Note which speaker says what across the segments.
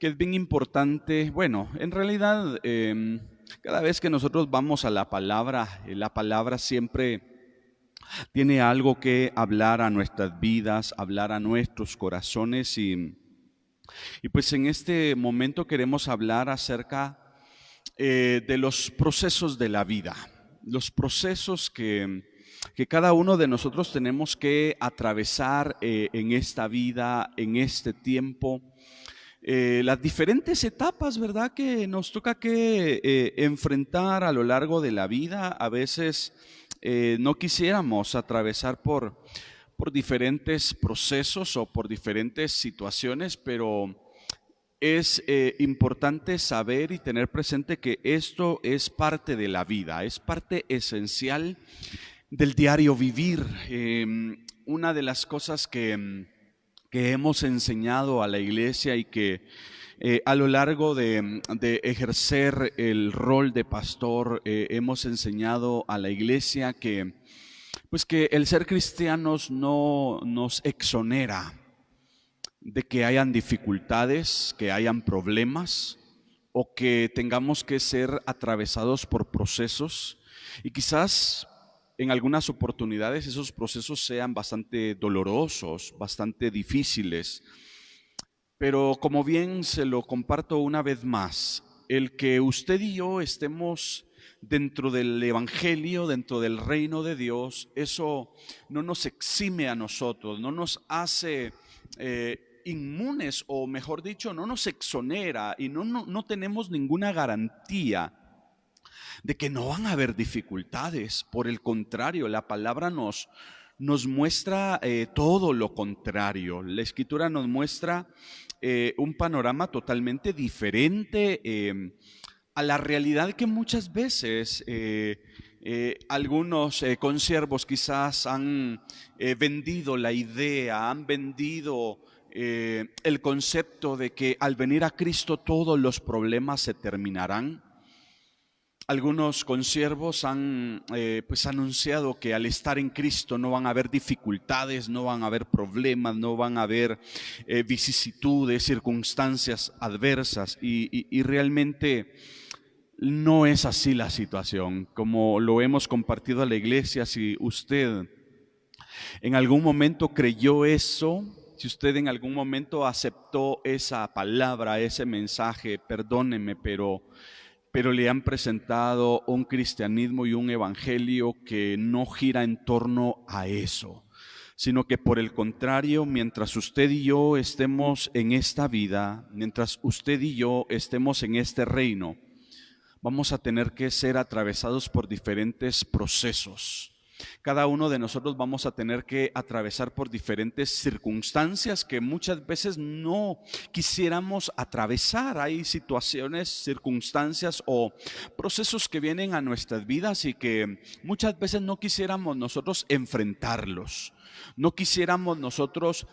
Speaker 1: que es bien importante. Bueno, en realidad, cada vez que nosotros vamos a la palabra siempre tiene algo que hablar a nuestras vidas, hablar a nuestros corazones y pues en este momento queremos hablar acerca de los procesos de la vida, los procesos que cada uno de nosotros tenemos que atravesar en esta vida, en este tiempo, las diferentes etapas, ¿verdad? Que nos toca que enfrentar a lo largo de la vida. A veces no quisiéramos atravesar por diferentes procesos o por diferentes situaciones, pero es importante saber y tener presente que esto es parte de la vida, es parte esencial del diario vivir. Una de las cosas que hemos enseñado a la iglesia y que a lo largo de ejercer el rol de pastor hemos enseñado a la iglesia que pues que el ser cristianos no nos exonera de que hayan dificultades, que hayan problemas o que tengamos que ser atravesados por procesos y quizás en algunas oportunidades esos procesos sean bastante dolorosos, bastante difíciles, pero como bien se lo comparto una vez más, el que usted y yo estemos dentro del Evangelio, dentro del reino de Dios, eso no nos exime a nosotros, no nos hace inmunes, o mejor dicho, no nos exonera y no tenemos ninguna garantía de que no van a haber dificultades. Por el contrario, la palabra nos muestra todo lo contrario. La escritura nos muestra un panorama totalmente diferente a la realidad que muchas veces algunos consiervos quizás han vendido la idea, han vendido el concepto de que al venir a Cristo todos los problemas se terminarán. Algunos consiervos han pues anunciado que al estar en Cristo no van a haber dificultades, no van a haber problemas, no van a haber vicisitudes, circunstancias adversas y realmente no es así la situación. Como lo hemos compartido a la iglesia, si usted en algún momento creyó eso, si usted en algún momento aceptó esa palabra, ese mensaje, perdóneme, pero le han presentado un cristianismo y un evangelio que no gira en torno a eso, sino que por el contrario, mientras usted y yo estemos en esta vida, mientras usted y yo estemos en este reino, vamos a tener que ser atravesados por diferentes procesos. Cada uno de nosotros vamos a tener que atravesar por diferentes circunstancias que muchas veces no quisiéramos atravesar. Hay situaciones, circunstancias o procesos que vienen a nuestras vidas y que muchas veces no quisiéramos nosotros enfrentarlos, no quisiéramos nosotros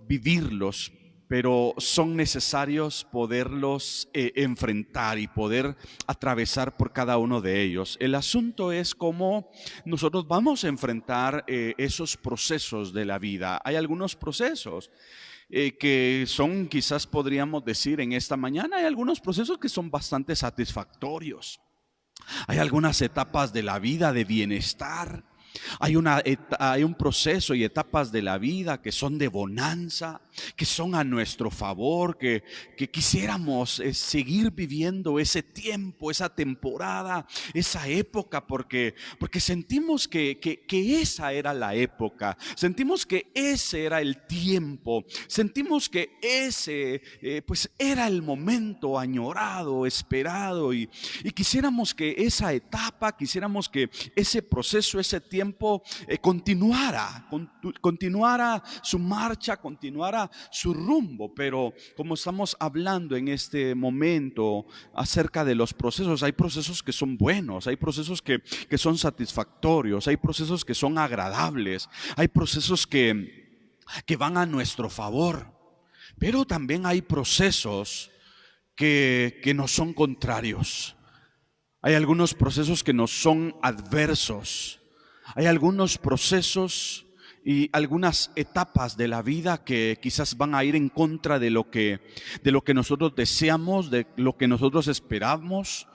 Speaker 1: vivirlos, pero son necesarios poderlos enfrentar y poder atravesar por cada uno de ellos. El asunto es cómo nosotros vamos a enfrentar esos procesos de la vida. Hay algunos procesos que son, quizás podríamos decir en esta mañana, hay algunos procesos que son bastante satisfactorios. Hay algunas etapas de la vida de bienestar. Hay un proceso y etapas de la vida que son de bonanza, que son a nuestro favor, que quisiéramos seguir viviendo ese tiempo, esa temporada, esa época, porque sentimos que esa era la época, sentimos que ese era el tiempo, sentimos que ese pues era el momento añorado, esperado y quisiéramos que esa etapa, quisiéramos que ese proceso, ese tiempo continuara su marcha, continuara su rumbo. Pero como estamos hablando en este momento acerca de los procesos, hay procesos que son buenos, hay procesos que son satisfactorios, hay procesos que son agradables, hay procesos que van a nuestro favor, pero también hay procesos que nos son contrarios. Hay algunos procesos que nos son adversos. Hay algunos procesos y algunas etapas de la vida que quizás van a ir en contra de lo que nosotros deseamos, de lo que nosotros esperamos,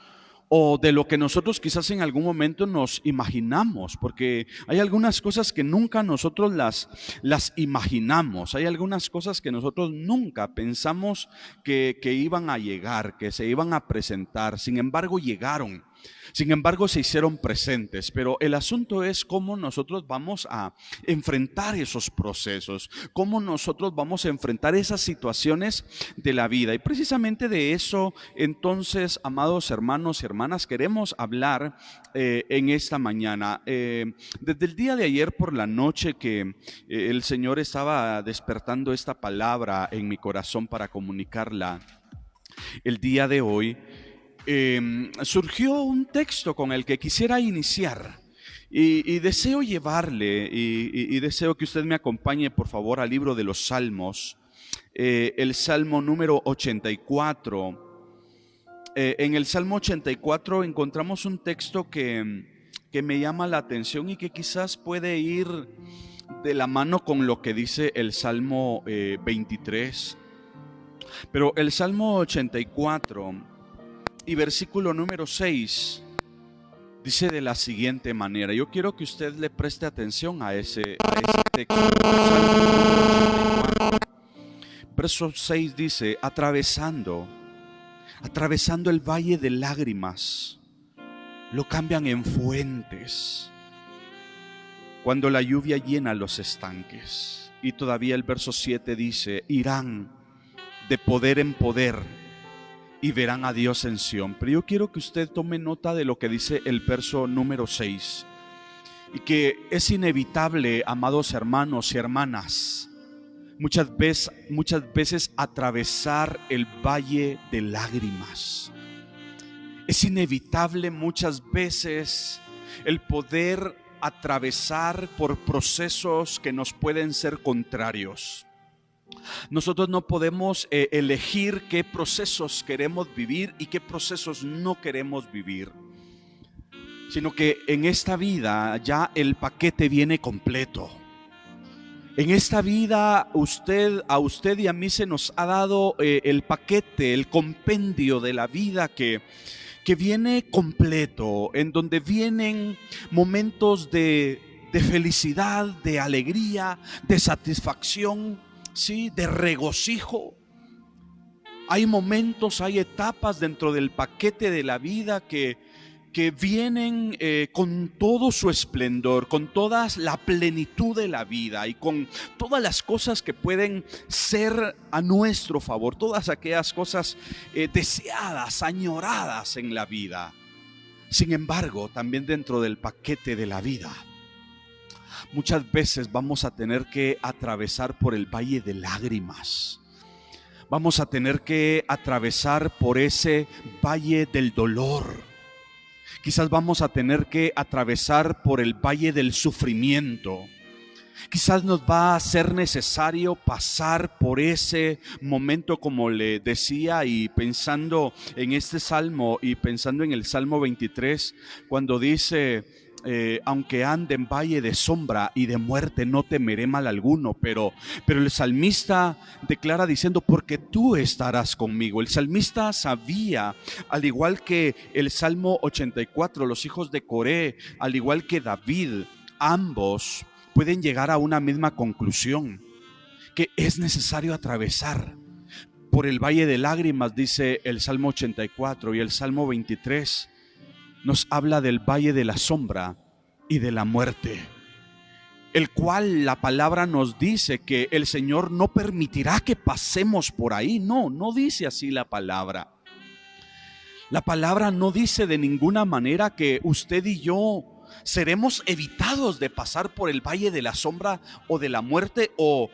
Speaker 1: o de lo que nosotros quizás en algún momento nos imaginamos, porque hay algunas cosas que nunca nosotros las imaginamos, hay algunas cosas que nosotros nunca pensamos que iban a llegar, que se iban a presentar, sin embargo llegaron. Sin embargo, se hicieron presentes, pero el asunto es cómo nosotros vamos a enfrentar esos procesos, cómo nosotros vamos a enfrentar esas situaciones de la vida. Y precisamente de eso, entonces, amados hermanos y hermanas, queremos hablar en esta mañana. Desde el día de ayer por la noche que el Señor estaba despertando esta palabra en mi corazón para comunicarla el día de hoy, surgió un texto con el que quisiera iniciar y deseo llevarle y deseo que usted me acompañe por favor al libro de los Salmos, el Salmo número 84. En el Salmo 84 encontramos un texto que me llama la atención y que quizás puede ir de la mano con lo que dice el Salmo 23, pero el Salmo 84 y versículo número 6 dice de la siguiente manera. Yo quiero que usted le preste atención a ese texto. Verso 6 dice: atravesando el valle de lágrimas, lo cambian en fuentes, cuando la lluvia llena los estanques. Y todavía el verso 7 dice: irán de poder en poder y verán a Dios en Sión. Pero yo quiero que usted tome nota de lo que dice el verso número 6, y que es inevitable, amados hermanos y hermanas, muchas veces atravesar el valle de lágrimas. Es inevitable muchas veces el poder atravesar por procesos que nos pueden ser contrarios. Nosotros no podemos elegir qué procesos queremos vivir y qué procesos no queremos vivir, sino que en esta vida ya el paquete viene completo. En esta vida a usted y a mí se nos ha dado el paquete, el compendio de la vida que viene completo, en donde vienen momentos de felicidad, de alegría, de satisfacción, ¿sí?, de regocijo. Hay momentos, hay etapas dentro del paquete de la vida que vienen con todo su esplendor, con toda la plenitud de la vida y con todas las cosas que pueden ser a nuestro favor, todas aquellas cosas deseadas, añoradas en la vida. Sin embargo, también dentro del paquete de la vida, muchas veces vamos a tener que atravesar por el valle de lágrimas. Vamos a tener que atravesar por ese valle del dolor. Quizás vamos a tener que atravesar por el valle del sufrimiento. Quizás nos va a ser necesario pasar por ese momento, como le decía, y pensando en este salmo y pensando en el Salmo 23, cuando dice: aunque ande en valle de sombra y de muerte, no temeré mal alguno. Pero el salmista declara diciendo: porque tú estarás conmigo. El salmista sabía, al igual que el Salmo 84, los hijos de Coré, al igual que David, ambos pueden llegar a una misma conclusión, que es necesario atravesar por el valle de lágrimas, dice el Salmo 84, y el Salmo 23 nos habla del valle de la sombra y de la muerte, el cual la palabra nos dice que el Señor no permitirá que pasemos por ahí. No dice así la palabra. La palabra no dice de ninguna manera que usted y yo seremos evitados de pasar por el valle de la sombra o de la muerte, o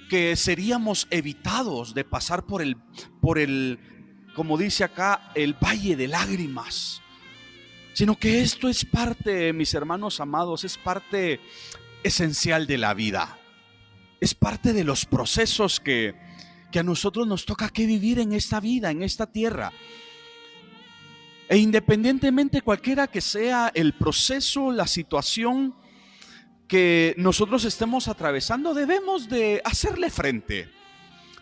Speaker 1: que seríamos evitados de pasar por el, como dice acá, el valle de lágrimas, sino que esto es parte, mis hermanos amados, es parte esencial de la vida, es parte de los procesos que a nosotros nos toca que vivir en esta vida, en esta tierra. E independientemente cualquiera que sea el proceso, la situación, que nosotros estemos atravesando, debemos de hacerle frente.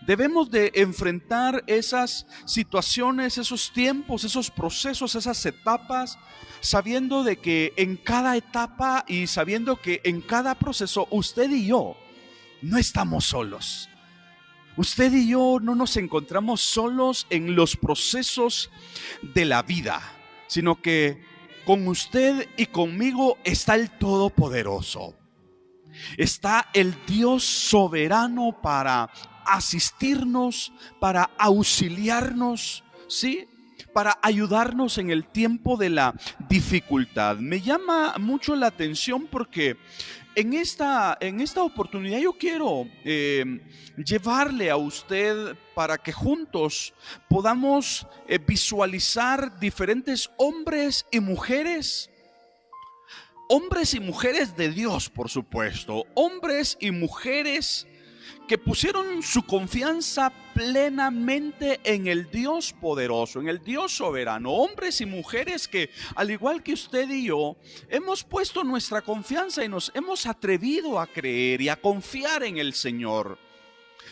Speaker 1: Debemos de enfrentar esas situaciones, esos tiempos, esos procesos, esas etapas, sabiendo de que en cada etapa y sabiendo que en cada proceso usted y yo no estamos solos. Usted y yo no nos encontramos solos en los procesos de la vida, sino que con usted y conmigo está el Todopoderoso. Está el Dios soberano para asistirnos, para auxiliarnos, ¿sí? Para ayudarnos en el tiempo de la dificultad. Me llama mucho la atención porque en esta oportunidad yo quiero llevarle a usted para que juntos podamos visualizar diferentes hombres y mujeres de Dios, por supuesto, hombres y mujeres que pusieron su confianza plenamente en el Dios poderoso, en el Dios soberano. Hombres y mujeres que, al igual que usted y yo, hemos puesto nuestra confianza y nos hemos atrevido a creer y a confiar en el Señor.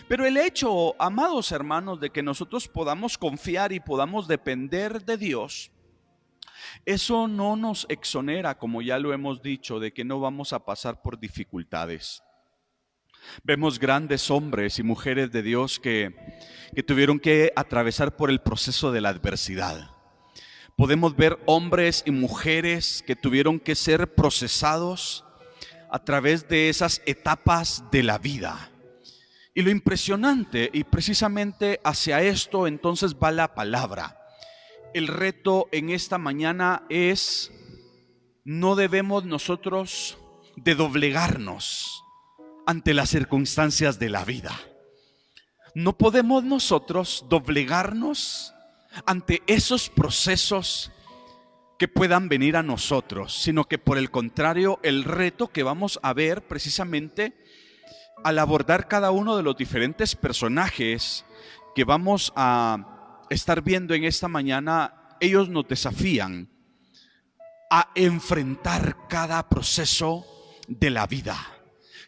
Speaker 1: Pero el hecho, amados hermanos, de que nosotros podamos confiar y podamos depender de Dios, eso no nos exonera, como ya lo hemos dicho, de que no vamos a pasar por dificultades. Vemos grandes hombres y mujeres de Dios que tuvieron que atravesar por el proceso de la adversidad. Podemos ver hombres y mujeres que tuvieron que ser procesados a través de esas etapas de la vida. Y lo impresionante, y precisamente hacia esto entonces va la palabra. El reto en esta mañana es: no debemos nosotros de doblegarnos ante las circunstancias de la vida. No podemos nosotros doblegarnos ante esos procesos que puedan venir a nosotros, sino que por el contrario, el reto que vamos a ver precisamente al abordar cada uno de los diferentes personajes que vamos a estar viendo en esta mañana, ellos nos desafían a enfrentar cada proceso de la vida.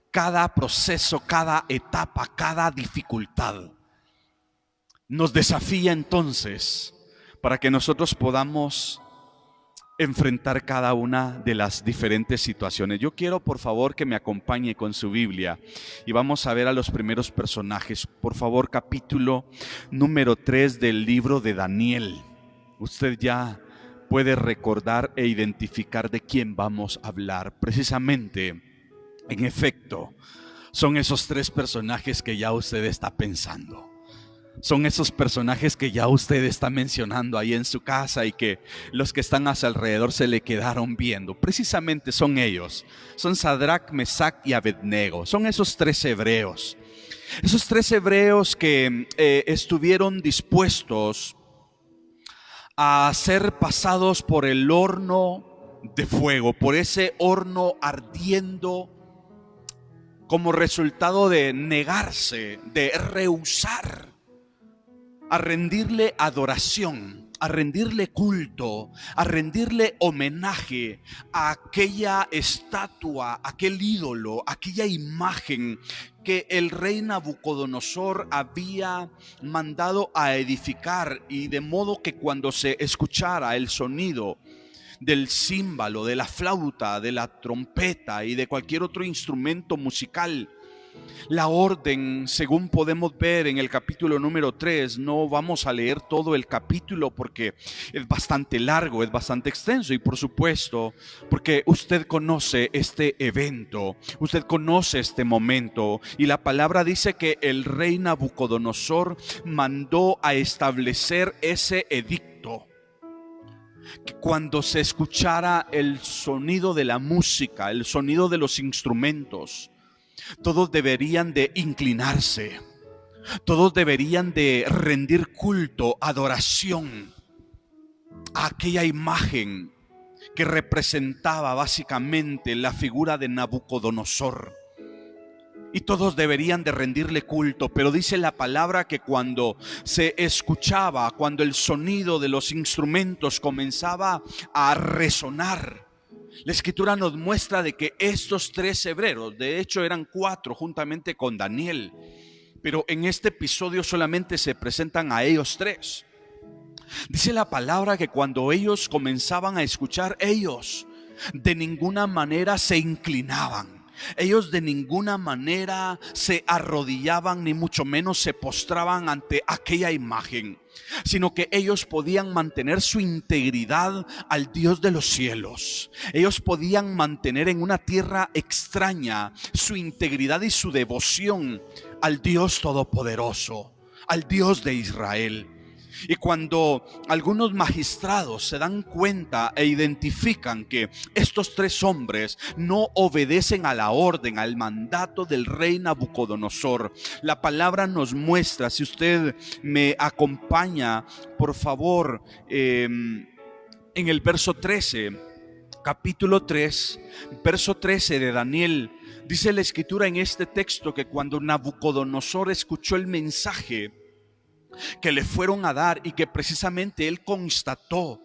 Speaker 1: Cada proceso, cada etapa, cada dificultad nos desafía entonces para que nosotros podamos enfrentar cada una de las diferentes situaciones. Yo quiero, por favor, que me acompañe con su Biblia y vamos a ver a los primeros personajes. Por favor, capítulo número 3 del libro de Daniel. Usted ya puede recordar e identificar de quién vamos a hablar. Precisamente, en efecto, son esos tres personajes que ya usted está pensando. Son esos personajes que ya usted está mencionando ahí en su casa y que los que están a su alrededor se le quedaron viendo. Precisamente son ellos. Son Sadrach, Mesach y Abednego. Son esos tres hebreos. Esos tres hebreos que estuvieron dispuestos a ser pasados por el horno de fuego, por ese horno ardiendo, como resultado de negarse, de rehusar a rendirle adoración, a rendirle culto, a rendirle homenaje a aquella estatua, aquel ídolo, aquella imagen que el rey Nabucodonosor había mandado a edificar, y de modo que cuando se escuchara el sonido del címbalo, de la flauta, de la trompeta y de cualquier otro instrumento musical, la orden, según podemos ver en el capítulo número 3, no vamos a leer todo el capítulo porque es bastante largo, es bastante extenso, y por supuesto, porque usted conoce este evento, usted conoce este momento, y la palabra dice que el rey Nabucodonosor mandó a establecer ese edicto, que cuando se escuchara el sonido de la música, el sonido de los instrumentos, todos deberían de inclinarse, todos deberían de rendir culto, adoración a aquella imagen que representaba básicamente la figura de Nabucodonosor. Y todos deberían de rendirle culto, pero dice la palabra que cuando se escuchaba, cuando el sonido de los instrumentos comenzaba a resonar, La Escritura nos muestra de que estos 3 hebreos, de hecho eran 4 juntamente con Daniel, pero en este episodio solamente se presentan a ellos 3. Dice la palabra que cuando ellos comenzaban a escuchar, ellos de ninguna manera se inclinaban. Ellos de ninguna manera se arrodillaban, ni mucho menos se postraban ante aquella imagen, sino que ellos podían mantener su integridad al Dios de los cielos. Ellos podían mantener en una tierra extraña su integridad y su devoción al Dios Todopoderoso, al Dios de Israel. Y cuando algunos magistrados se dan cuenta e identifican que estos 3 hombres no obedecen a la orden, al mandato del rey Nabucodonosor, la palabra nos muestra, si usted me acompaña, por favor, en el verso 13, capítulo 3, verso 13 de Daniel, dice la Escritura en este texto que cuando Nabucodonosor escuchó el mensaje que le fueron a dar y que precisamente él constató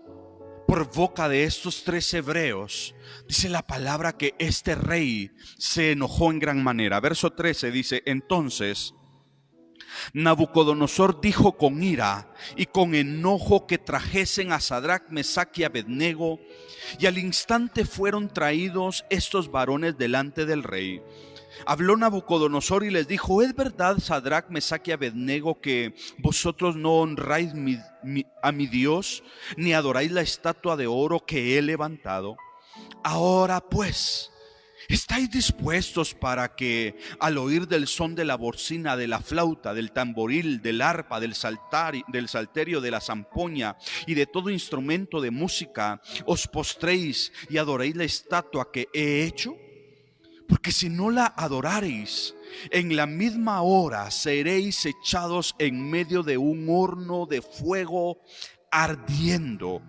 Speaker 1: por boca de estos 3 hebreos, dice la palabra que este rey se enojó en gran manera. Verso 13 dice: entonces Nabucodonosor dijo con ira y con enojo que trajesen a Sadrach, Mesach y Abednego, y al instante fueron traídos estos varones delante del rey. Habló Nabucodonosor y les dijo: ¿es verdad, Sadrach, Mesach y Abednego, que vosotros no honráis a mi Dios, ni adoráis la estatua de oro que he levantado? Ahora pues, ¿estáis dispuestos para que al oír del son de la bocina, de la flauta, del tamboril, del arpa, del salterio, de la zampoña y de todo instrumento de música, os postréis y adoréis la estatua que he hecho? Porque si no la adorareis, en la misma hora seréis echados en medio de un horno de fuego ardiendo.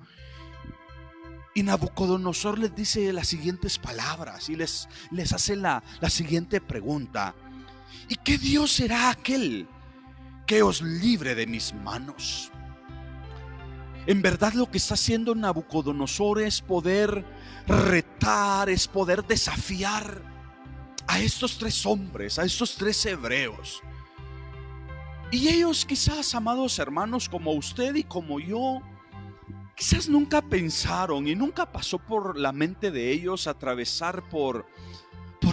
Speaker 1: Y Nabucodonosor les dice las siguientes palabras y les hace la siguiente pregunta: ¿y qué Dios será aquel que os libre de mis manos? En verdad lo que está haciendo Nabucodonosor es poder retar, es poder desafiar a estos 3 hombres, a estos 3 hebreos. Y ellos quizás, amados hermanos, como usted y como yo, quizás nunca pensaron y nunca pasó por la mente de ellos atravesar por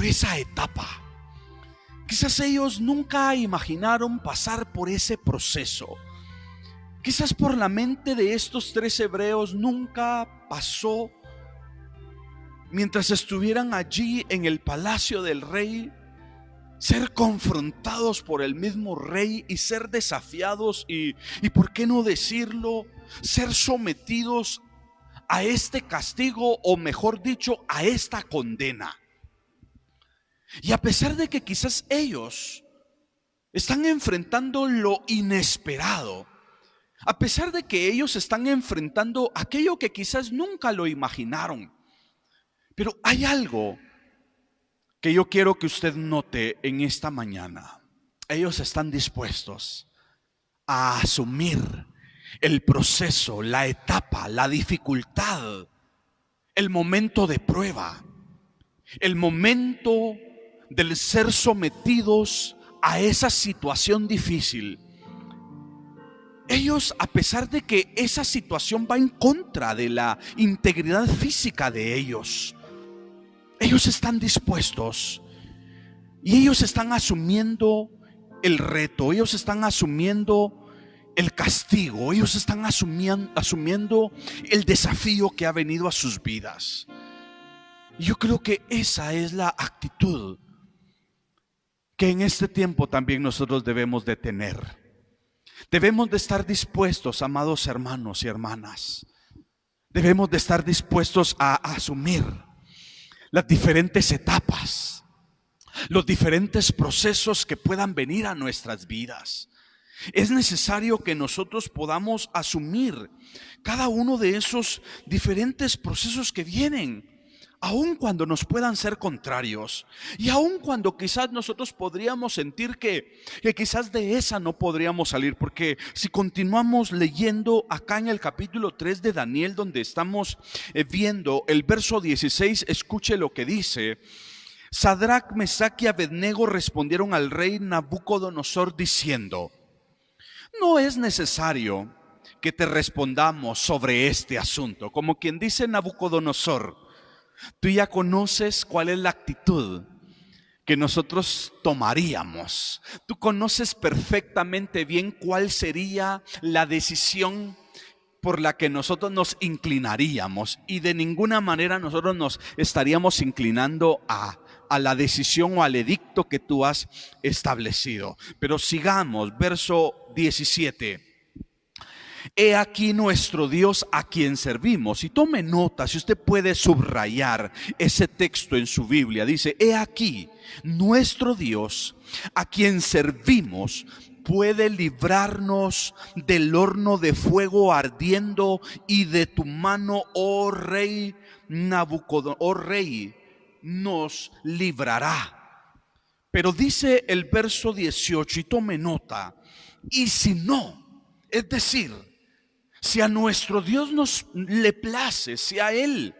Speaker 1: esa etapa. Quizás ellos nunca imaginaron pasar por ese proceso. Quizás por la mente de estos 3 hebreos nunca pasó, mientras estuvieran allí en el palacio del rey, ser confrontados por el mismo rey y ser desafiados y por qué no decirlo, ser sometidos a este castigo, o mejor dicho, a esta condena. Y a pesar de que quizás ellos están enfrentando lo inesperado, a pesar de que ellos están enfrentando aquello que quizás nunca lo imaginaron, pero hay algo que yo quiero que usted note en esta mañana. Ellos están dispuestos a asumir el proceso, la etapa, la dificultad, el momento de prueba, el momento del ser sometidos a esa situación difícil. Ellos, a pesar de que esa situación va en contra de la integridad física de ellos, ellos están dispuestos y ellos están asumiendo el reto, ellos están asumiendo el castigo, ellos están asumiendo el desafío que ha venido a sus vidas. Y yo creo que esa es la actitud que en este tiempo también nosotros debemos de tener. Debemos de estar dispuestos, amados hermanos y hermanas, debemos de estar dispuestos a asumir las diferentes etapas, los diferentes procesos que puedan venir a nuestras vidas. Es necesario que nosotros podamos asumir cada uno de esos diferentes procesos que vienen Aun cuando nos puedan ser contrarios, y aun cuando quizás nosotros podríamos sentir que quizás de esa no podríamos salir, porque si continuamos leyendo acá en el capítulo 3 de Daniel, donde estamos viendo el verso 16, escuche lo que dice. Sadrac, Mesac y Abednego respondieron al rey Nabucodonosor diciendo: no es necesario que te respondamos sobre este asunto. Como quien dice: Nabucodonosor, tú ya conoces cuál es la actitud que nosotros tomaríamos. Tú conoces perfectamente bien cuál sería la decisión por la que nosotros nos inclinaríamos, y de ninguna manera nosotros nos estaríamos inclinando a la decisión o al edicto que tú has establecido. Pero sigamos, verso 17. He aquí nuestro Dios a quien servimos. Y tome nota, si usted puede subrayar ese texto en su Biblia. Dice: he aquí nuestro Dios a quien servimos puede librarnos del horno de fuego ardiendo y de tu mano, oh rey Nabucodonosor, oh rey, nos librará. Pero dice el verso 18, y tome nota: y si no, es decir, si a nuestro Dios nos le place, si a Él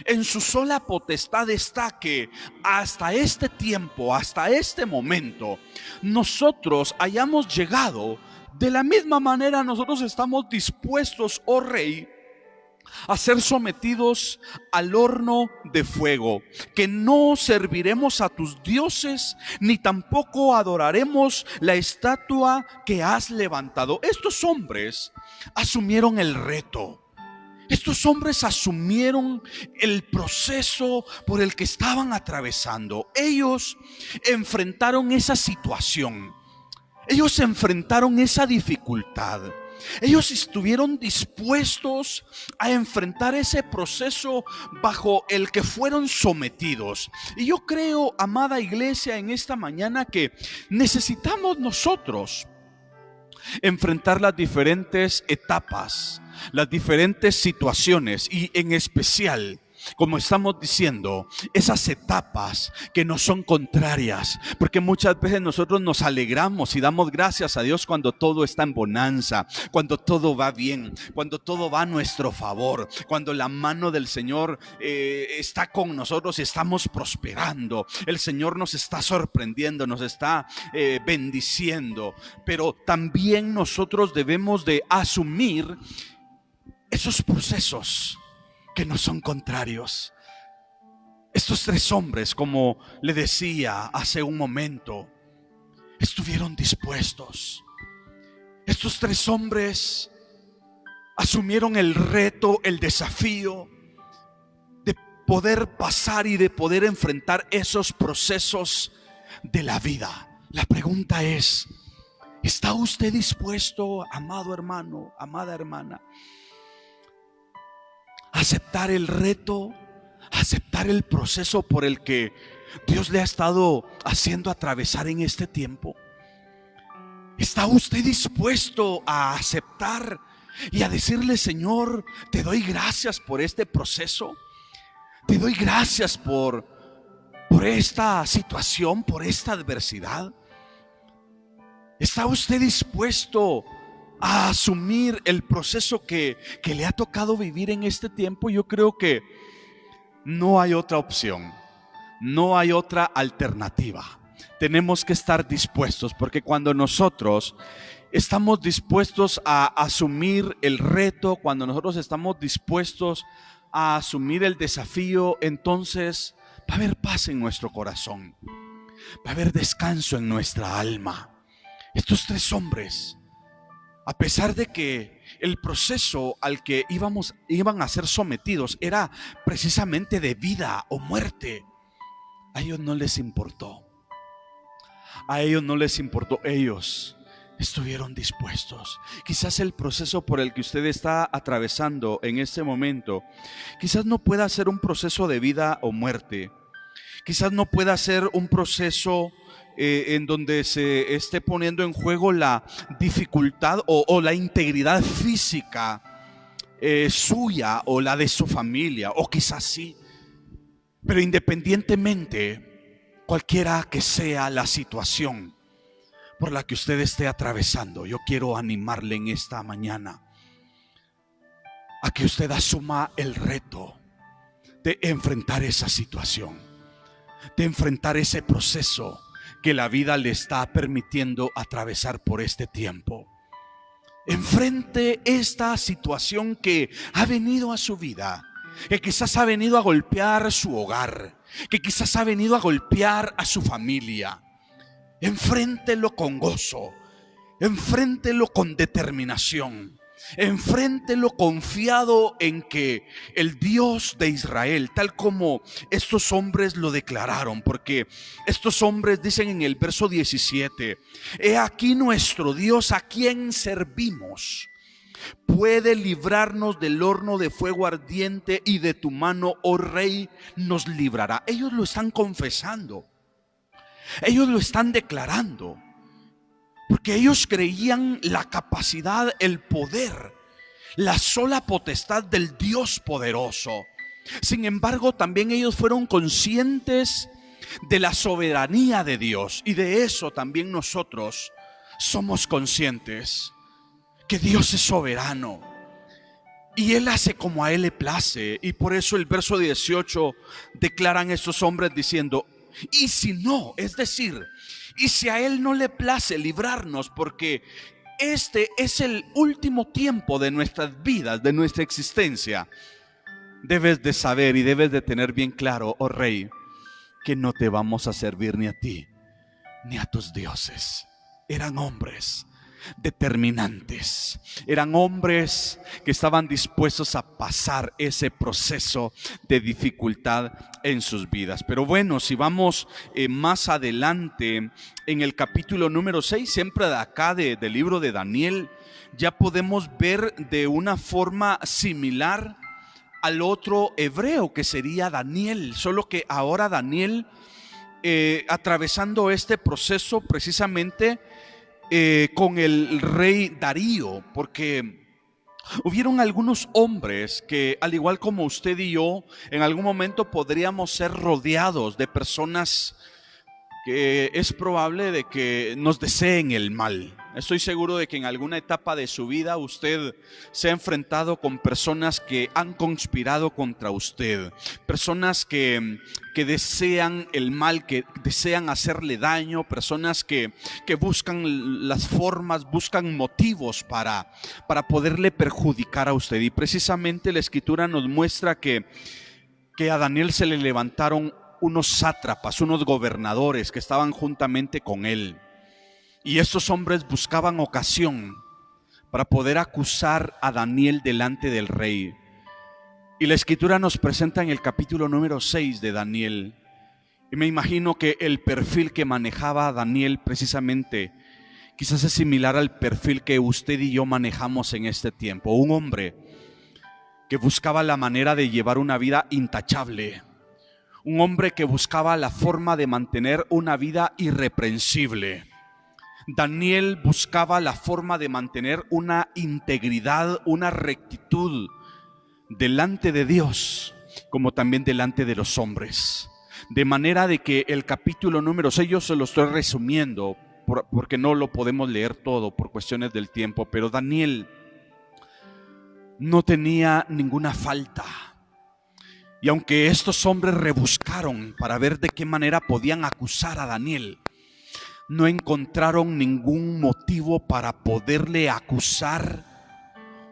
Speaker 1: en su sola potestad está que hasta este tiempo, hasta este momento, nosotros hayamos llegado, de la misma manera nosotros estamos dispuestos, oh rey, a ser sometidos al horno de fuego, que no serviremos a tus dioses, ni tampoco adoraremos la estatua que has levantado. Estos hombres asumieron el reto. Estos hombres asumieron el proceso por el que estaban atravesando. Ellos enfrentaron esa situación. Ellos enfrentaron esa dificultad. Ellos estuvieron dispuestos a enfrentar ese proceso bajo el que fueron sometidos. Y yo creo, amada iglesia, en esta mañana que necesitamos nosotros enfrentar las diferentes etapas, las diferentes situaciones, y en especial, como estamos diciendo, esas etapas que nos son contrarias, porque muchas veces nosotros nos alegramos y damos gracias a Dios cuando todo está en bonanza, cuando todo va bien, cuando todo va a nuestro favor, cuando la mano del Señor está con nosotros y estamos prosperando. El Señor nos está sorprendiendo, nos está bendiciendo, pero también nosotros debemos de asumir esos procesos que no son contrarios. Estos tres hombres, como le decía hace un momento, estuvieron dispuestos. Estos tres hombres asumieron el reto, el desafío de poder pasar y de poder enfrentar esos procesos de la vida. La pregunta es: ¿está usted dispuesto, amado hermano, amada hermana, aceptar el reto, aceptar el proceso por el que Dios le ha estado haciendo atravesar en este tiempo? ¿Está usted dispuesto a aceptar y a decirle: Señor, te doy gracias por este proceso, te doy gracias por esta situación, por esta adversidad? ¿Está usted dispuesto a asumir el proceso que le ha tocado vivir en este tiempo? Yo creo que no hay otra opción, no hay otra alternativa. Tenemos que estar dispuestos, porque cuando nosotros estamos dispuestos a asumir el reto, cuando nosotros estamos dispuestos a asumir el desafío, entonces va a haber paz en nuestro corazón, va a haber descanso en nuestra alma. Estos tres hombres, a pesar de que el proceso al que iban a ser sometidos era precisamente de vida o muerte, a ellos no les importó. A ellos no les importó. Ellos estuvieron dispuestos. Quizás el proceso por el que usted está atravesando en este momento, quizás no pueda ser un proceso de vida o muerte. Quizás no pueda ser un proceso en donde se esté poniendo en juego la dificultad o la integridad física suya o la de su familia, o quizás sí. Pero independientemente, cualquiera que sea la situación por la que usted esté atravesando, yo quiero animarle en esta mañana a que usted asuma el reto de enfrentar esa situación, de enfrentar ese proceso que la vida le está permitiendo atravesar por este tiempo. Enfrente esta situación que ha venido a su vida, que quizás ha venido a golpear su hogar, que quizás ha venido a golpear a su familia. Enfréntelo con gozo, enfréntelo con determinación, enfréntelo confiado en que el Dios de Israel, tal como estos hombres lo declararon, porque estos hombres dicen en el verso 17: he aquí nuestro Dios a quien servimos, puede librarnos del horno de fuego ardiente, y de tu mano, oh rey, nos librará. Ellos lo están confesando, ellos lo están declarando, porque ellos creían la capacidad, el poder, la sola potestad del Dios poderoso. Sin embargo, también ellos fueron conscientes de la soberanía de Dios, y de eso también nosotros somos conscientes, que Dios es soberano y Él hace como a Él le place. Y por eso el verso 18 declaran estos hombres diciendo: y si no, es decir, y si a Él no le place librarnos, porque este es el último tiempo de nuestras vidas, de nuestra existencia, debes de saber y debes de tener bien claro, oh rey, que no te vamos a servir ni a ti ni a tus dioses. Eran hombres determinantes, eran hombres que estaban dispuestos a pasar ese proceso de dificultad en sus vidas. Pero bueno, si vamos más adelante en el capítulo número 6, siempre de acá del libro de Daniel, ya podemos ver de una forma similar al otro hebreo que sería Daniel, solo que ahora Daniel atravesando este proceso precisamente con el rey Darío, porque hubieron algunos hombres que, al igual como usted y yo, en algún momento podríamos ser rodeados de personas que es probable de que nos deseen el mal. Estoy seguro de que en alguna etapa de su vida usted se ha enfrentado con personas que han conspirado contra usted, personas que desean el mal, que desean hacerle daño, personas que buscan las formas, buscan motivos para poderle perjudicar a usted. Y precisamente la Escritura nos muestra que a Daniel se le levantaron unos sátrapas, unos gobernadores que estaban juntamente con él. Y estos hombres buscaban ocasión para poder acusar a Daniel delante del rey. Y la Escritura nos presenta en el capítulo número 6 de Daniel. Y me imagino que el perfil que manejaba Daniel precisamente quizás es similar al perfil que usted y yo manejamos en este tiempo. Un hombre que buscaba la manera de llevar una vida intachable. Un hombre que buscaba la forma de mantener una vida irreprensible. Daniel buscaba la forma de mantener una integridad, una rectitud delante de Dios, como también delante de los hombres. De manera de que el capítulo número 6, yo se lo estoy resumiendo, porque no lo podemos leer todo por cuestiones del tiempo, pero Daniel no tenía ninguna falta. Y aunque estos hombres rebuscaron para ver de qué manera podían acusar a Daniel, no encontraron ningún motivo para poderle acusar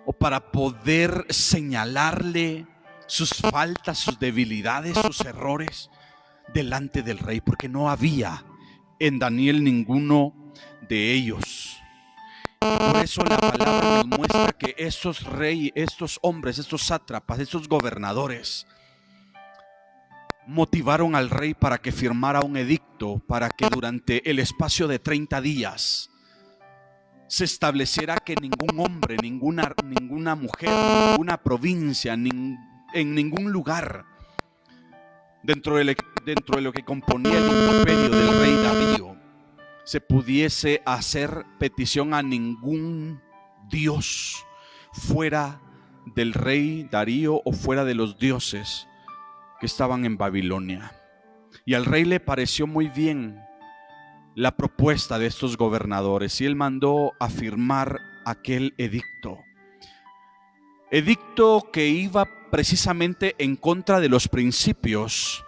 Speaker 1: o para poder señalarle sus faltas, sus debilidades, sus errores delante del rey, porque no había en Daniel ninguno de ellos. Y por eso la palabra nos muestra que estos reyes, estos hombres, estos sátrapas, estos gobernadores motivaron al rey para que firmara un edicto para que durante el espacio de 30 días se estableciera que ningún hombre, ninguna mujer, ninguna provincia, en ningún lugar dentro de lo que componía el imperio del rey Darío se pudiese hacer petición a ningún dios fuera del rey Darío o fuera de los dioses que estaban en Babilonia. Y al rey le pareció muy bien la propuesta de estos gobernadores y él mandó a firmar aquel edicto. Edicto que iba precisamente en contra de los principios.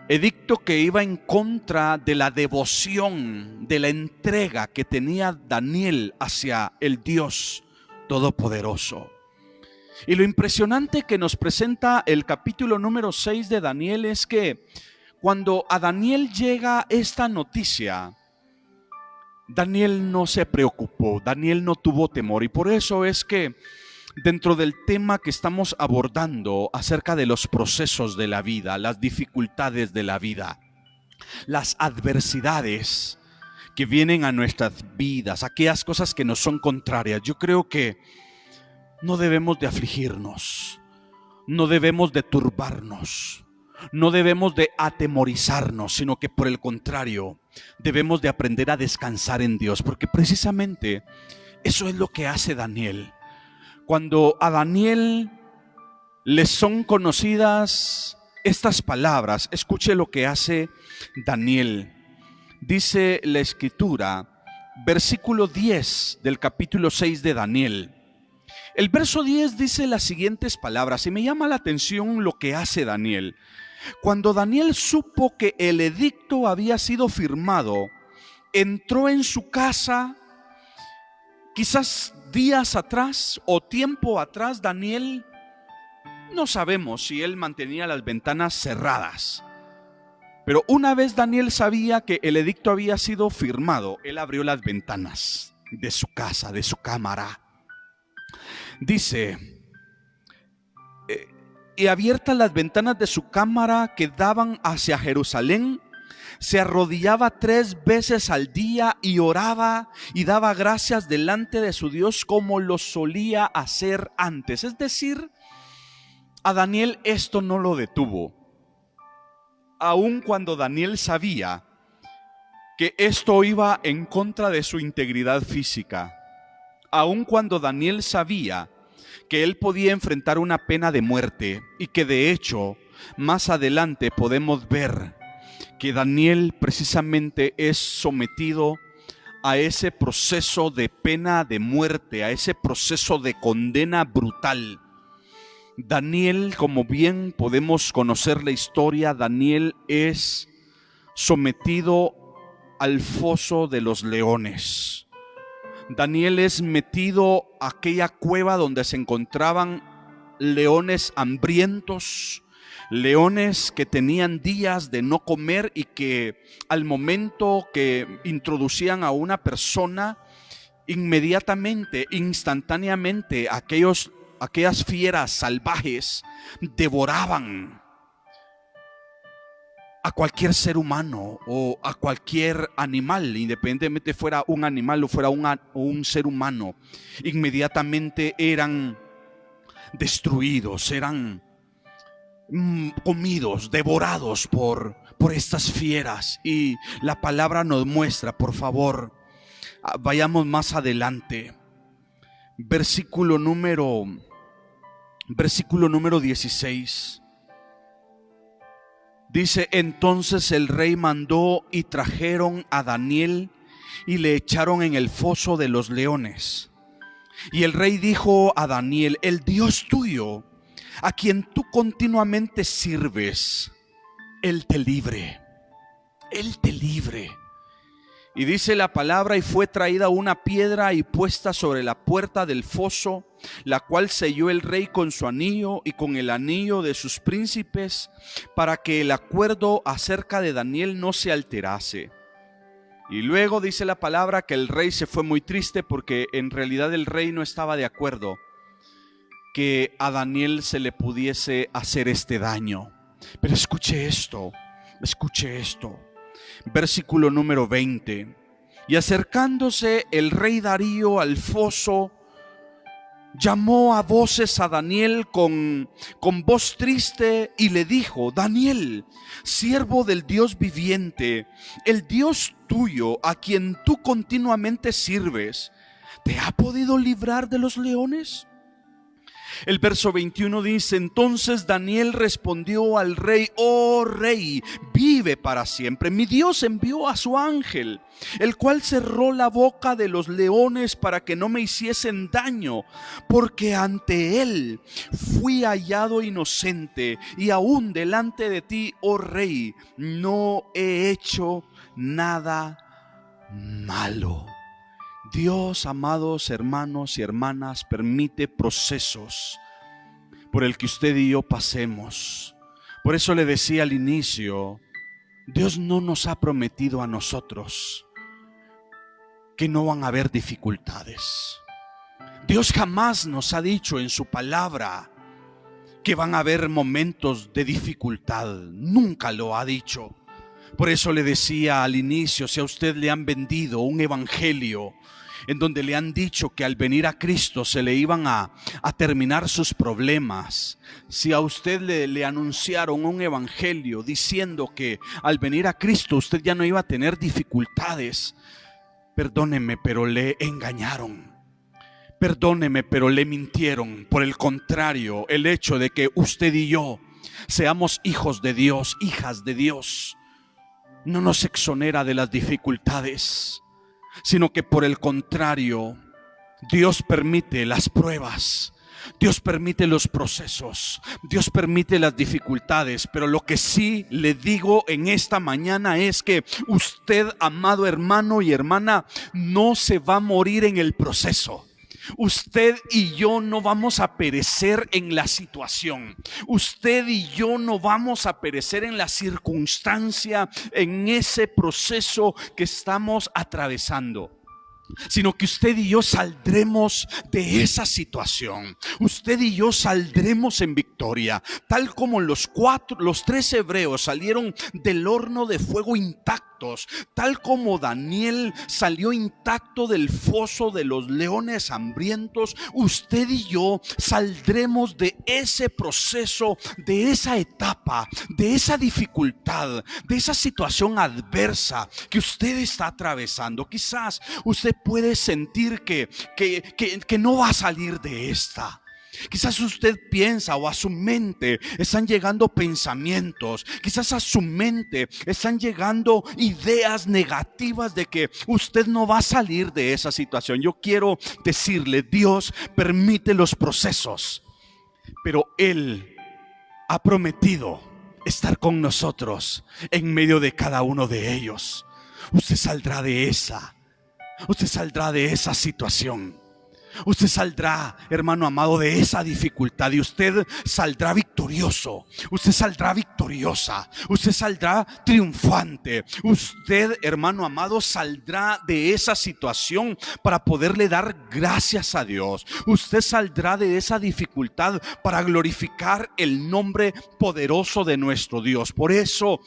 Speaker 1: Edicto que iba en contra de la devoción, de la entrega que tenía Daniel hacia el Dios Todopoderoso. Y lo impresionante que nos presenta el capítulo número 6 de Daniel es que cuando a Daniel llega esta noticia, Daniel no se preocupó, Daniel no tuvo temor. Y por eso es que dentro del tema que estamos abordando acerca de los procesos de la vida, las dificultades de la vida, las adversidades que vienen a nuestras vidas, aquellas cosas que nos son contrarias, yo creo que no debemos de afligirnos, no debemos de turbarnos, no debemos de atemorizarnos, sino que por el contrario, debemos de aprender a descansar en Dios, porque precisamente eso es lo que hace Daniel. Cuando a Daniel le son conocidas estas palabras, escuche lo que hace Daniel. Dice la Escritura, versículo 10 del capítulo 6 de Daniel. El verso 10 dice las siguientes palabras y me llama la atención lo que hace Daniel. Cuando Daniel supo que el edicto había sido firmado, entró en su casa. Quizás días atrás o tiempo atrás, Daniel, no sabemos si él mantenía las ventanas cerradas. Pero una vez Daniel sabía que el edicto había sido firmado, él abrió las ventanas de su casa, de su cámara. Dice, y abiertas las ventanas de su cámara que daban hacia Jerusalén, se arrodillaba 3 veces al día y oraba y daba gracias delante de su Dios como lo solía hacer antes. Es decir, a Daniel esto no lo detuvo. Aun cuando Daniel sabía que esto iba en contra de su integridad física, aun cuando Daniel sabía que él podía enfrentar una pena de muerte y que de hecho más adelante podemos ver que Daniel precisamente es sometido a ese proceso de pena de muerte, a ese proceso de condena brutal. Daniel, como bien podemos conocer la historia, Daniel es sometido al foso de los leones. Daniel es metido a aquella cueva donde se encontraban leones hambrientos, leones que tenían días de no comer y que al momento que introducían a una persona, inmediatamente, instantáneamente, aquellas fieras salvajes devoraban a cualquier ser humano o a cualquier animal, independientemente fuera un animal o fuera un ser humano. Inmediatamente eran destruidos, eran comidos, devorados por estas fieras. Y la palabra nos muestra, por favor, vayamos más adelante. Versículo número 16. Dice, entonces el rey mandó y trajeron a Daniel y le echaron en el foso de los leones. Y el rey dijo a Daniel, el Dios tuyo, a quien tú continuamente sirves, Él te libre, Él te libre. Y dice la palabra, y fue traída una piedra y puesta sobre la puerta del foso, la cual selló el rey con su anillo y con el anillo de sus príncipes, para que el acuerdo acerca de Daniel no se alterase. Y luego dice la palabra que el rey se fue muy triste, porque en realidad el rey no estaba de acuerdo que a Daniel se le pudiese hacer este daño. Pero escuche esto. Versículo número 20. Y acercándose el rey Darío al foso, llamó a voces a Daniel con voz triste y le dijo, Daniel, siervo del Dios viviente, el Dios tuyo, a quien tú continuamente sirves, ¿te ha podido librar de los leones? El verso 21 dice: entonces Daniel respondió al rey: oh rey, vive para siempre. Mi Dios envió a su ángel, el cual cerró la boca de los leones para que no me hiciesen daño, porque ante él fui hallado inocente, y aún delante de ti, oh rey, no he hecho nada malo. Dios, amados hermanos y hermanas, permite procesos por el que usted y yo pasemos. Por eso le decía al inicio, Dios no nos ha prometido a nosotros que no van a haber dificultades. Dios jamás nos ha dicho en su palabra que van a haber momentos de dificultad. Nunca lo ha dicho. Por eso le decía al inicio, si a usted le han vendido un evangelio en donde le han dicho que al venir a Cristo se le iban a terminar sus problemas, si a usted le anunciaron un evangelio diciendo que al venir a Cristo usted ya no iba a tener dificultades, perdóneme, pero le engañaron. Perdóneme, pero le mintieron. Por el contrario, el hecho de que usted y yo seamos hijos de Dios, hijas de Dios, no nos exonera de las dificultades, sino que por el contrario, Dios permite las pruebas, Dios permite los procesos, Dios permite las dificultades. Pero lo que sí le digo en esta mañana es que usted, amado hermano y hermana, no se va a morir en el proceso. Usted y yo no vamos a perecer en la situación. Usted y yo no vamos a perecer en la circunstancia, en ese proceso que estamos atravesando, sino que usted y yo saldremos de esa situación. Usted y yo saldremos en victoria, tal como los 3 hebreos salieron del horno de fuego intactos, tal como Daniel salió intacto del foso de los leones hambrientos. Usted y yo saldremos de ese proceso, de esa etapa, de esa dificultad, de esa situación adversa que usted está atravesando. Quizás usted puede sentir que no va a salir de esta. Quizás usted piensa, o a su mente están llegando pensamientos, quizás a su mente están llegando ideas negativas de que usted no va a salir de esa situación. Yo quiero decirle, Dios permite los procesos, pero Él ha prometido estar con nosotros en medio de cada uno de ellos. Usted saldrá de esa situación. Usted saldrá, hermano amado, de esa dificultad, y usted saldrá victorioso. Usted saldrá victoriosa. Usted saldrá triunfante. Usted, hermano amado, saldrá de esa situación para poderle dar gracias a Dios. Usted saldrá de esa dificultad para glorificar el nombre poderoso de nuestro Dios. Por eso,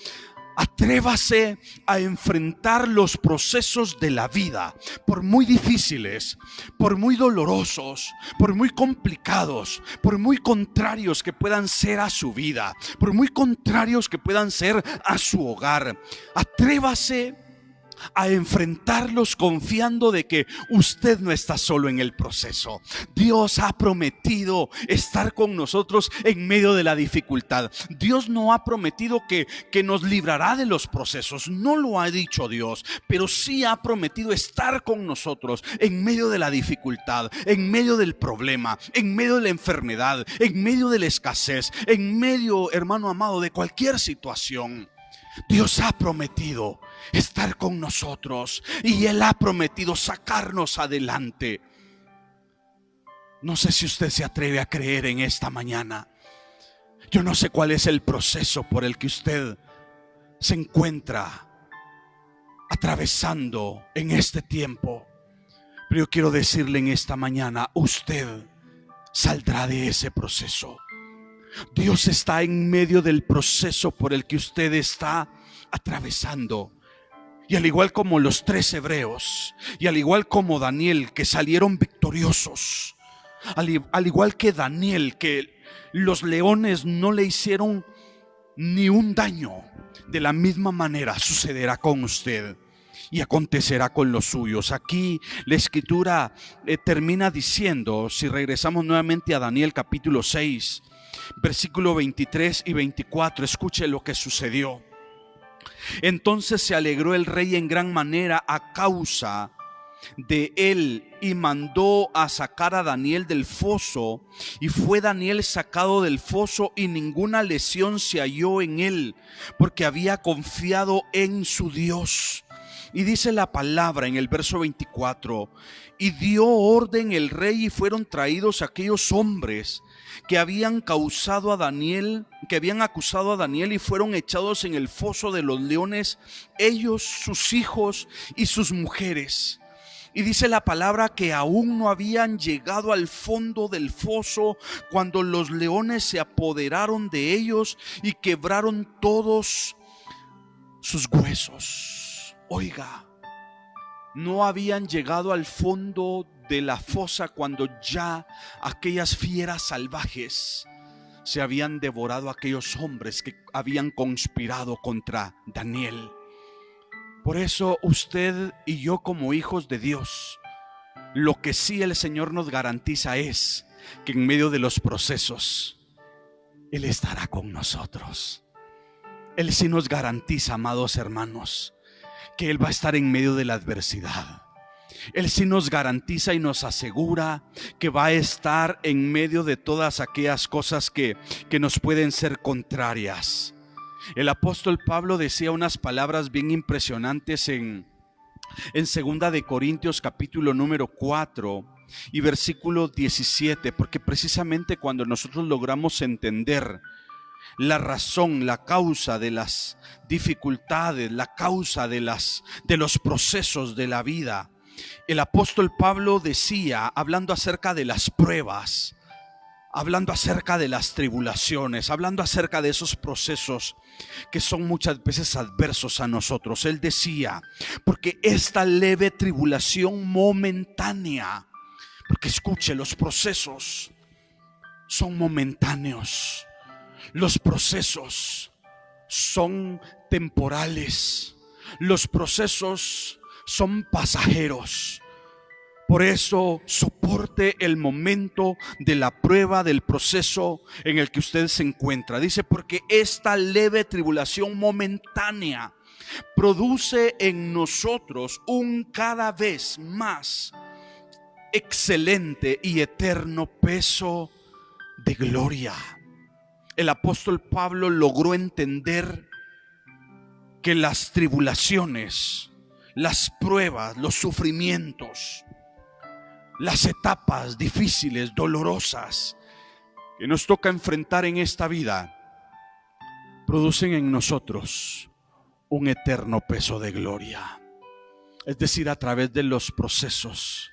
Speaker 1: atrévase a enfrentar los procesos de la vida, por muy difíciles, por muy dolorosos, por muy complicados, por muy contrarios que puedan ser a su vida, por muy contrarios que puedan ser a su hogar. Atrévase a enfrentarlos confiando de que usted no está solo en el proceso. Dios ha prometido estar con nosotros en medio de la dificultad. Dios no ha prometido que nos librará de los procesos, no lo ha dicho Dios, pero sí ha prometido estar con nosotros en medio de la dificultad, en medio del problema, en medio de la enfermedad, en medio de la escasez, en medio, hermano amado, de cualquier situación. Dios ha prometido estar con nosotros y Él ha prometido sacarnos adelante. No sé si usted se atreve a creer en esta mañana. Yo no sé cuál es el proceso por el que usted se encuentra atravesando en este tiempo, pero yo quiero decirle en esta mañana, usted saldrá de ese proceso. Dios está en medio del proceso por el que usted está atravesando. Y al igual como los 3 hebreos, y al igual como Daniel, que salieron victoriosos, al igual que Daniel, que los leones no le hicieron ni un daño, de la misma manera sucederá con usted. y acontecerá con los suyos. Aquí la escritura termina diciendo, si regresamos nuevamente a Daniel capítulo 6, versículo 23 y 24, escuche lo que sucedió. Entonces se alegró el rey en gran manera a causa de él y mandó a sacar a Daniel del foso, y fue Daniel sacado del foso y ninguna lesión se halló en él, porque había confiado en su Dios. Y dice la palabra en el verso 24, y dio orden el rey y fueron traídos aquellos hombres que habían acusado a Daniel y fueron echados en el foso de los leones, ellos, sus hijos y sus mujeres. Y dice la palabra que aún no habían llegado al fondo del foso cuando los leones se apoderaron de ellos y quebraron todos sus huesos. Oiga, no habían llegado al fondo de la fosa cuando ya aquellas fieras salvajes se habían devorado a aquellos hombres que habían conspirado contra Daniel. Por eso usted y yo, como hijos de Dios, lo que sí el Señor nos garantiza es que en medio de los procesos Él estará con nosotros. Él sí nos garantiza, amados hermanos, que Él va a estar en medio de la adversidad. Él sí nos garantiza y nos asegura que va a estar en medio de todas aquellas cosas que nos pueden ser contrarias. El apóstol Pablo decía unas palabras bien impresionantes en 2 de Corintios capítulo número 4 y versículo 17, porque precisamente cuando nosotros logramos entender la razón, la causa de las dificultades, la causa de los procesos de la vida, el apóstol Pablo decía, hablando acerca de las pruebas, hablando acerca de las tribulaciones, hablando acerca de esos procesos que son muchas veces adversos a nosotros, él decía, porque esta leve tribulación momentánea, porque escuche, los procesos son momentáneos, los procesos son temporales, los procesos son pasajeros. Por eso soporte el momento de la prueba, del proceso en el que usted se encuentra. Dice, porque esta leve tribulación momentánea produce en nosotros un cada vez más excelente y eterno peso de gloria. El apóstol Pablo logró entender que las tribulaciones, las pruebas, los sufrimientos, las etapas difíciles, dolorosas que nos toca enfrentar en esta vida, producen en nosotros un eterno peso de gloria. Es decir, a través de los procesos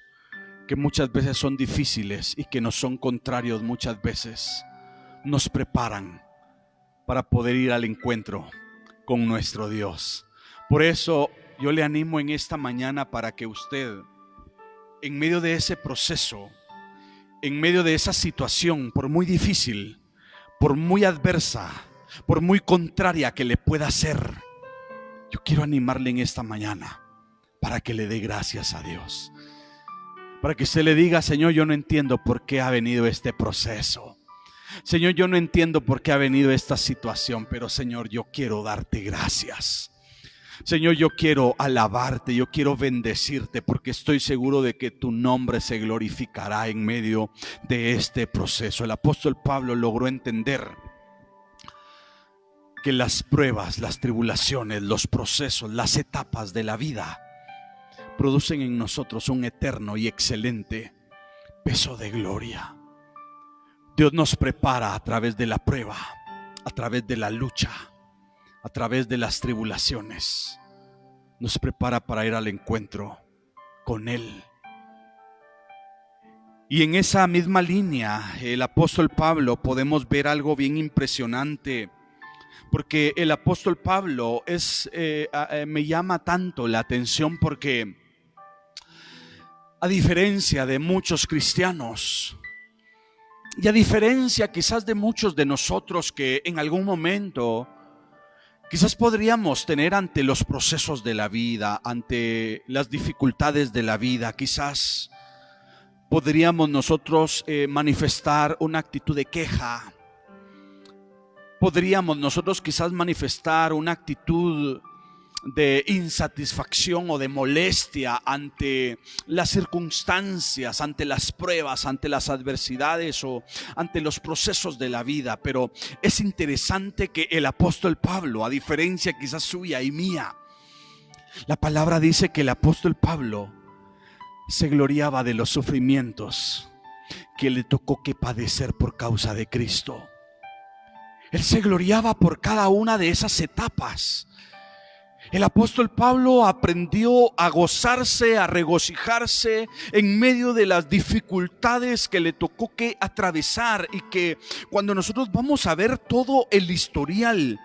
Speaker 1: que muchas veces son difíciles y que nos son contrarios muchas veces, nos preparan para poder ir al encuentro con nuestro Dios. Por eso yo le animo en esta mañana para que usted, en medio de ese proceso, en medio de esa situación, por muy difícil, por muy adversa, por muy contraria que le pueda ser, yo quiero animarle en esta mañana para que le dé gracias a Dios, para que usted le diga, Señor, yo no entiendo por qué ha venido este proceso, Señor, yo no entiendo por qué ha venido esta situación, pero Señor, yo quiero darte gracias. Señor, yo quiero alabarte, yo quiero bendecirte, porque estoy seguro de que tu nombre se glorificará en medio de este proceso. El apóstol Pablo logró entender que las pruebas, las tribulaciones, los procesos, las etapas de la vida producen en nosotros un eterno y excelente peso de gloria. Dios nos prepara a través de la prueba, a través de la lucha, a través de las tribulaciones. Nos prepara para ir al encuentro con Él. Y en esa misma línea, el apóstol Pablo, podemos ver algo bien impresionante, porque el apóstol Pablo me llama tanto la atención, porque a diferencia de muchos cristianos, y a diferencia quizás de muchos de nosotros que en algún momento Quizás podríamos tener ante los procesos de la vida, ante las dificultades de la vida, quizás podríamos nosotros manifestar una actitud de queja. Podríamos nosotros quizás manifestar una actitud de insatisfacción o de molestia ante las circunstancias, ante las pruebas, ante las adversidades o ante los procesos de la vida. Pero es interesante que el apóstol Pablo, a diferencia quizás suya y mía, la palabra dice que el apóstol Pablo se gloriaba de los sufrimientos que le tocó que padecer por causa de Cristo. Él se gloriaba por cada una de esas etapas. El apóstol Pablo aprendió a gozarse, a regocijarse en medio de las dificultades que le tocó que atravesar, y que cuando nosotros vamos a ver todo el historial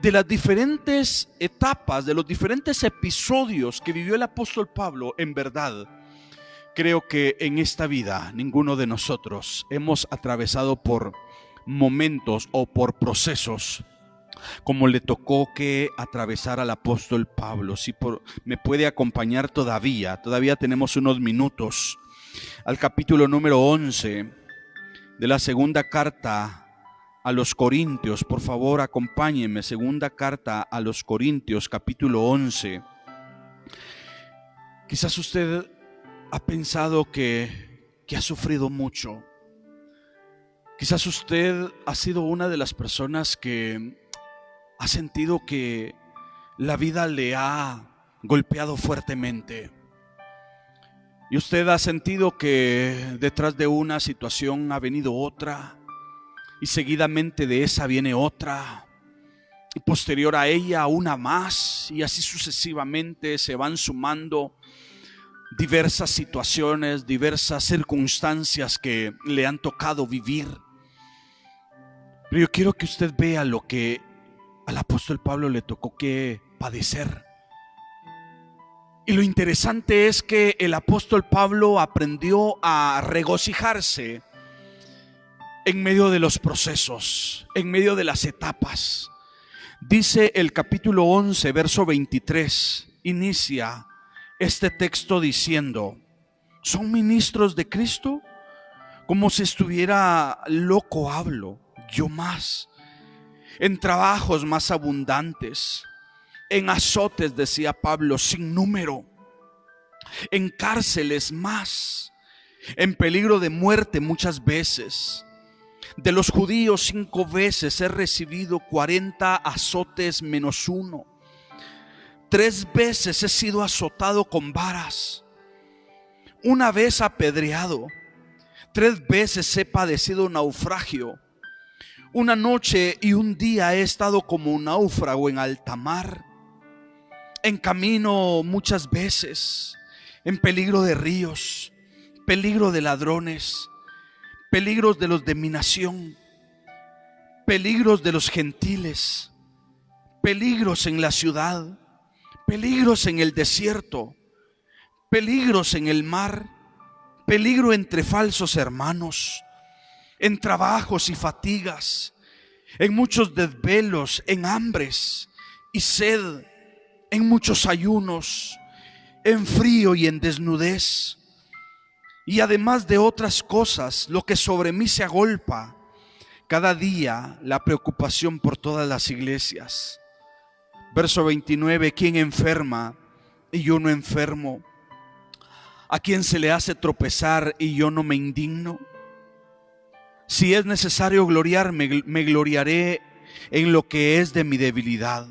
Speaker 1: de las diferentes etapas, de los diferentes episodios que vivió el apóstol Pablo, en verdad, creo que en esta vida ninguno de nosotros hemos atravesado por momentos o por procesos como le tocó que atravesar al apóstol Pablo. Si me puede acompañar todavía tenemos unos minutos al capítulo número 11 de la segunda carta a los Corintios. Por favor, acompáñenme. Segunda carta a los Corintios, capítulo 11. Quizás usted ha pensado que ha sufrido mucho. Quizás usted ha sido una de las personas que ha sentido que la vida le ha golpeado fuertemente. Y usted ha sentido que detrás de una situación ha venido otra, y seguidamente de esa viene otra, y posterior a ella una más, y así sucesivamente se van sumando diversas situaciones, diversas circunstancias que le han tocado vivir. Pero yo quiero que usted vea lo que al apóstol Pablo le tocó que padecer. Y lo interesante es que el apóstol Pablo aprendió a regocijarse en medio de los procesos, en medio de las etapas. Dice el capítulo 11, verso 23, inicia este texto diciendo: ¿son ministros de Cristo? Como si estuviera loco hablo, yo más. En trabajos más abundantes, en azotes, decía Pablo, sin número, en cárceles más, en peligro de muerte muchas veces. De los judíos 5 veces he recibido 40 azotes menos 1. 3 veces he sido azotado con varas, 1 vez apedreado, 3 veces he padecido naufragio. 1 noche y 1 día he estado como un náufrago en alta mar, en camino muchas veces, en peligro de ríos, peligro de ladrones, peligros de los de mi nación, peligros de los gentiles, peligros en la ciudad, peligros en el desierto, peligros en el mar, peligro entre falsos hermanos, en trabajos y fatigas, en muchos desvelos, en hambres y sed, en muchos ayunos, en frío y en desnudez. Y además de otras cosas, lo que sobre mí se agolpa, cada día la preocupación por todas las iglesias. Verso 29, ¿quién enferma y yo no enfermo? ¿A quién se le hace tropezar y yo no me indigno? Si es necesario gloriarme, me gloriaré en lo que es de mi debilidad.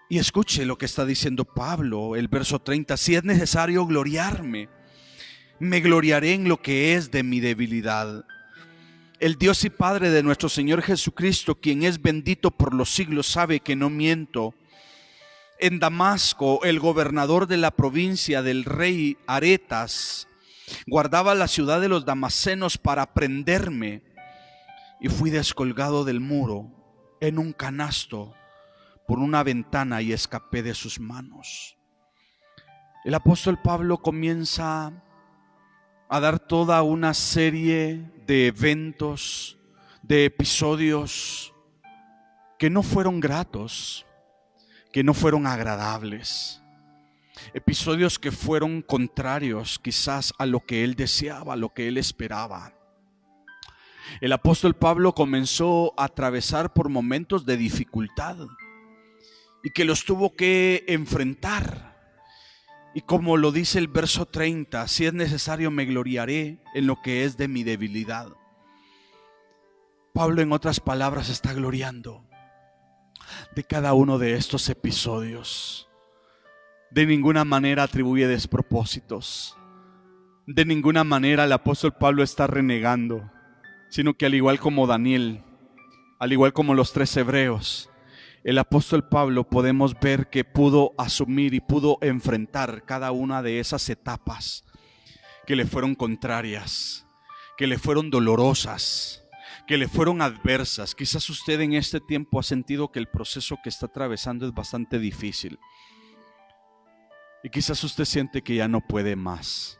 Speaker 1: Y escuche lo que está diciendo Pablo, el verso 30. Si es necesario gloriarme, me gloriaré en lo que es de mi debilidad. El Dios y Padre de nuestro Señor Jesucristo, quien es bendito por los siglos, sabe que no miento. En Damasco, el gobernador de la provincia del rey Aretas guardaba la ciudad de los damasenos para prenderme, y fui descolgado del muro en un canasto por una ventana y escapé de sus manos. El apóstol Pablo comienza a dar toda una serie de eventos, de episodios que no fueron gratos, que no fueron agradables. Episodios que fueron contrarios quizás a lo que él deseaba, a lo que él esperaba. El apóstol Pablo comenzó a atravesar por momentos de dificultad y que los tuvo que enfrentar. Y como lo dice el verso 30, si es necesario me gloriaré en lo que es de mi debilidad. Pablo, en otras palabras, está gloriando de cada uno de estos episodios. De ninguna manera atribuye despropósitos. De ninguna manera el apóstol Pablo está renegando, sino que al igual como Daniel, al igual como los 3 hebreos, el apóstol Pablo podemos ver que pudo asumir y pudo enfrentar cada una de esas etapas que le fueron contrarias, que le fueron dolorosas, que le fueron adversas. Quizás usted en este tiempo ha sentido que el proceso que está atravesando es bastante difícil. Y quizás usted siente que ya no puede más.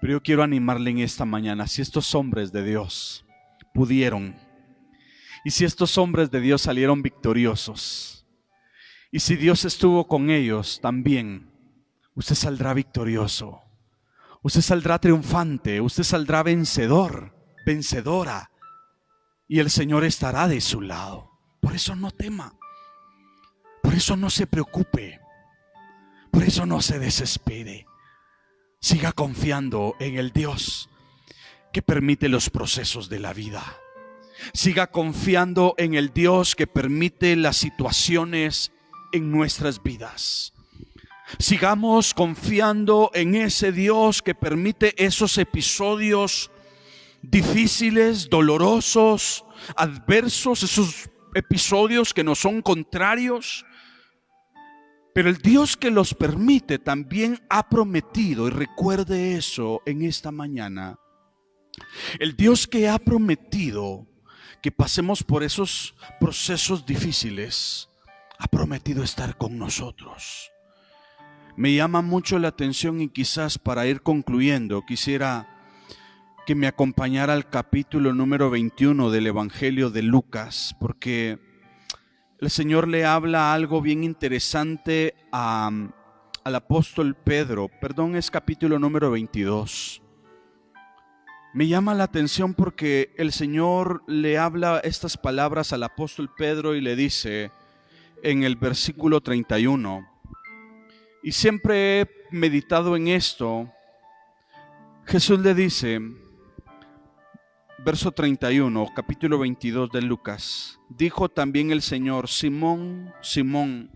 Speaker 1: Pero yo quiero animarle en esta mañana, si estos hombres de Dios pudieron, y si estos hombres de Dios salieron victoriosos, y si Dios estuvo con ellos también, usted saldrá victorioso, usted saldrá triunfante, usted saldrá vencedor, vencedora, y el Señor estará de su lado. Por eso no tema, por eso no se preocupe, por eso no se desespere. Siga confiando en el Dios que permite los procesos de la vida. Siga confiando en el Dios que permite las situaciones en nuestras vidas. Sigamos confiando en ese Dios que permite esos episodios difíciles, dolorosos, adversos, esos episodios que nos son contrarios. Pero el Dios que los permite también ha prometido, y recuerde eso en esta mañana, el Dios que ha prometido que pasemos por esos procesos difíciles, ha prometido estar con nosotros. Me llama mucho la atención y quizás para ir concluyendo, quisiera que me acompañara al capítulo número 21 del Evangelio de Lucas, porque el Señor le habla algo bien interesante al apóstol Pedro. Es capítulo número 22. Me llama la atención porque el Señor le habla estas palabras al apóstol Pedro y le dice en el versículo 31, y siempre he meditado en esto. Jesús le dice, verso 31, capítulo 22 de Lucas, dijo también el Señor: Simón, Simón,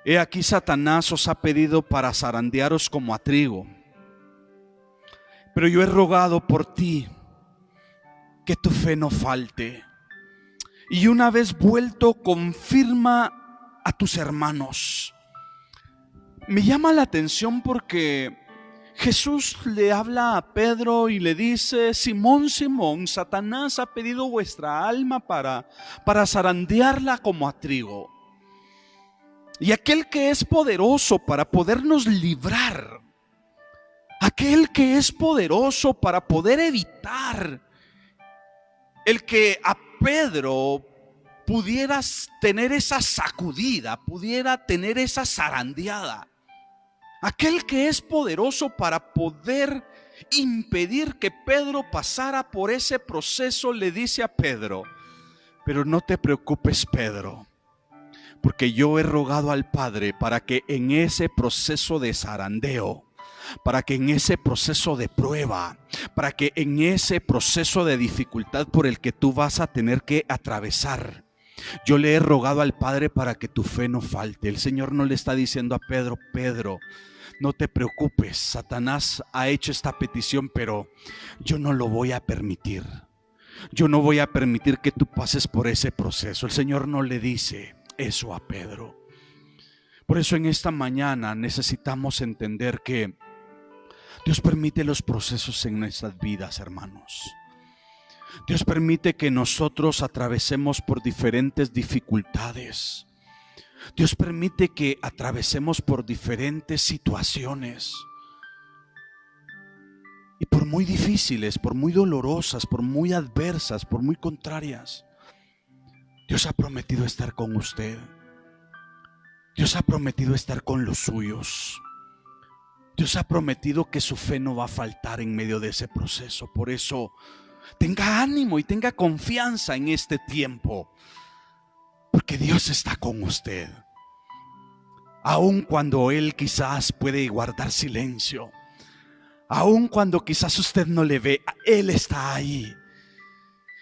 Speaker 1: he aquí Satanás os ha pedido para zarandearos como a trigo, pero yo he rogado por ti que tu fe no falte, y una vez vuelto confirma a tus hermanos. Me llama la atención porque Jesús le habla a Pedro y le dice: Simón, Simón, Satanás ha pedido vuestra alma para zarandearla como a trigo. Y aquel que es poderoso para podernos librar, aquel que es poderoso para poder evitar el que a Pedro pudiera tener esa sacudida, pudiera tener esa zarandeada, aquel que es poderoso para poder impedir que Pedro pasara por ese proceso, le dice a Pedro: pero no te preocupes, Pedro, porque yo he rogado al Padre para que en ese proceso de zarandeo, para que en ese proceso de prueba, para que en ese proceso de dificultad por el que tú vas a tener que atravesar, yo le he rogado al Padre para que tu fe no falte. El Señor no le está diciendo a Pedro: Pedro, no te preocupes, Satanás ha hecho esta petición, pero yo no lo voy a permitir. Yo no voy a permitir que tú pases por ese proceso. El Señor no le dice eso a Pedro. Por eso en esta mañana necesitamos entender que Dios permite los procesos en nuestras vidas, hermanos. Dios permite que nosotros atravesemos por diferentes dificultades. Dios permite que atravesemos por diferentes situaciones. Y por muy difíciles, por muy dolorosas, por muy adversas, por muy contrarias, Dios ha prometido estar con usted. Dios ha prometido estar con los suyos. Dios ha prometido que su fe no va a faltar en medio de ese proceso. Por eso, tenga ánimo y tenga confianza en este tiempo, porque Dios está con usted. Aun cuando Él quizás puede guardar silencio, aun cuando quizás usted no le ve, Él está ahí.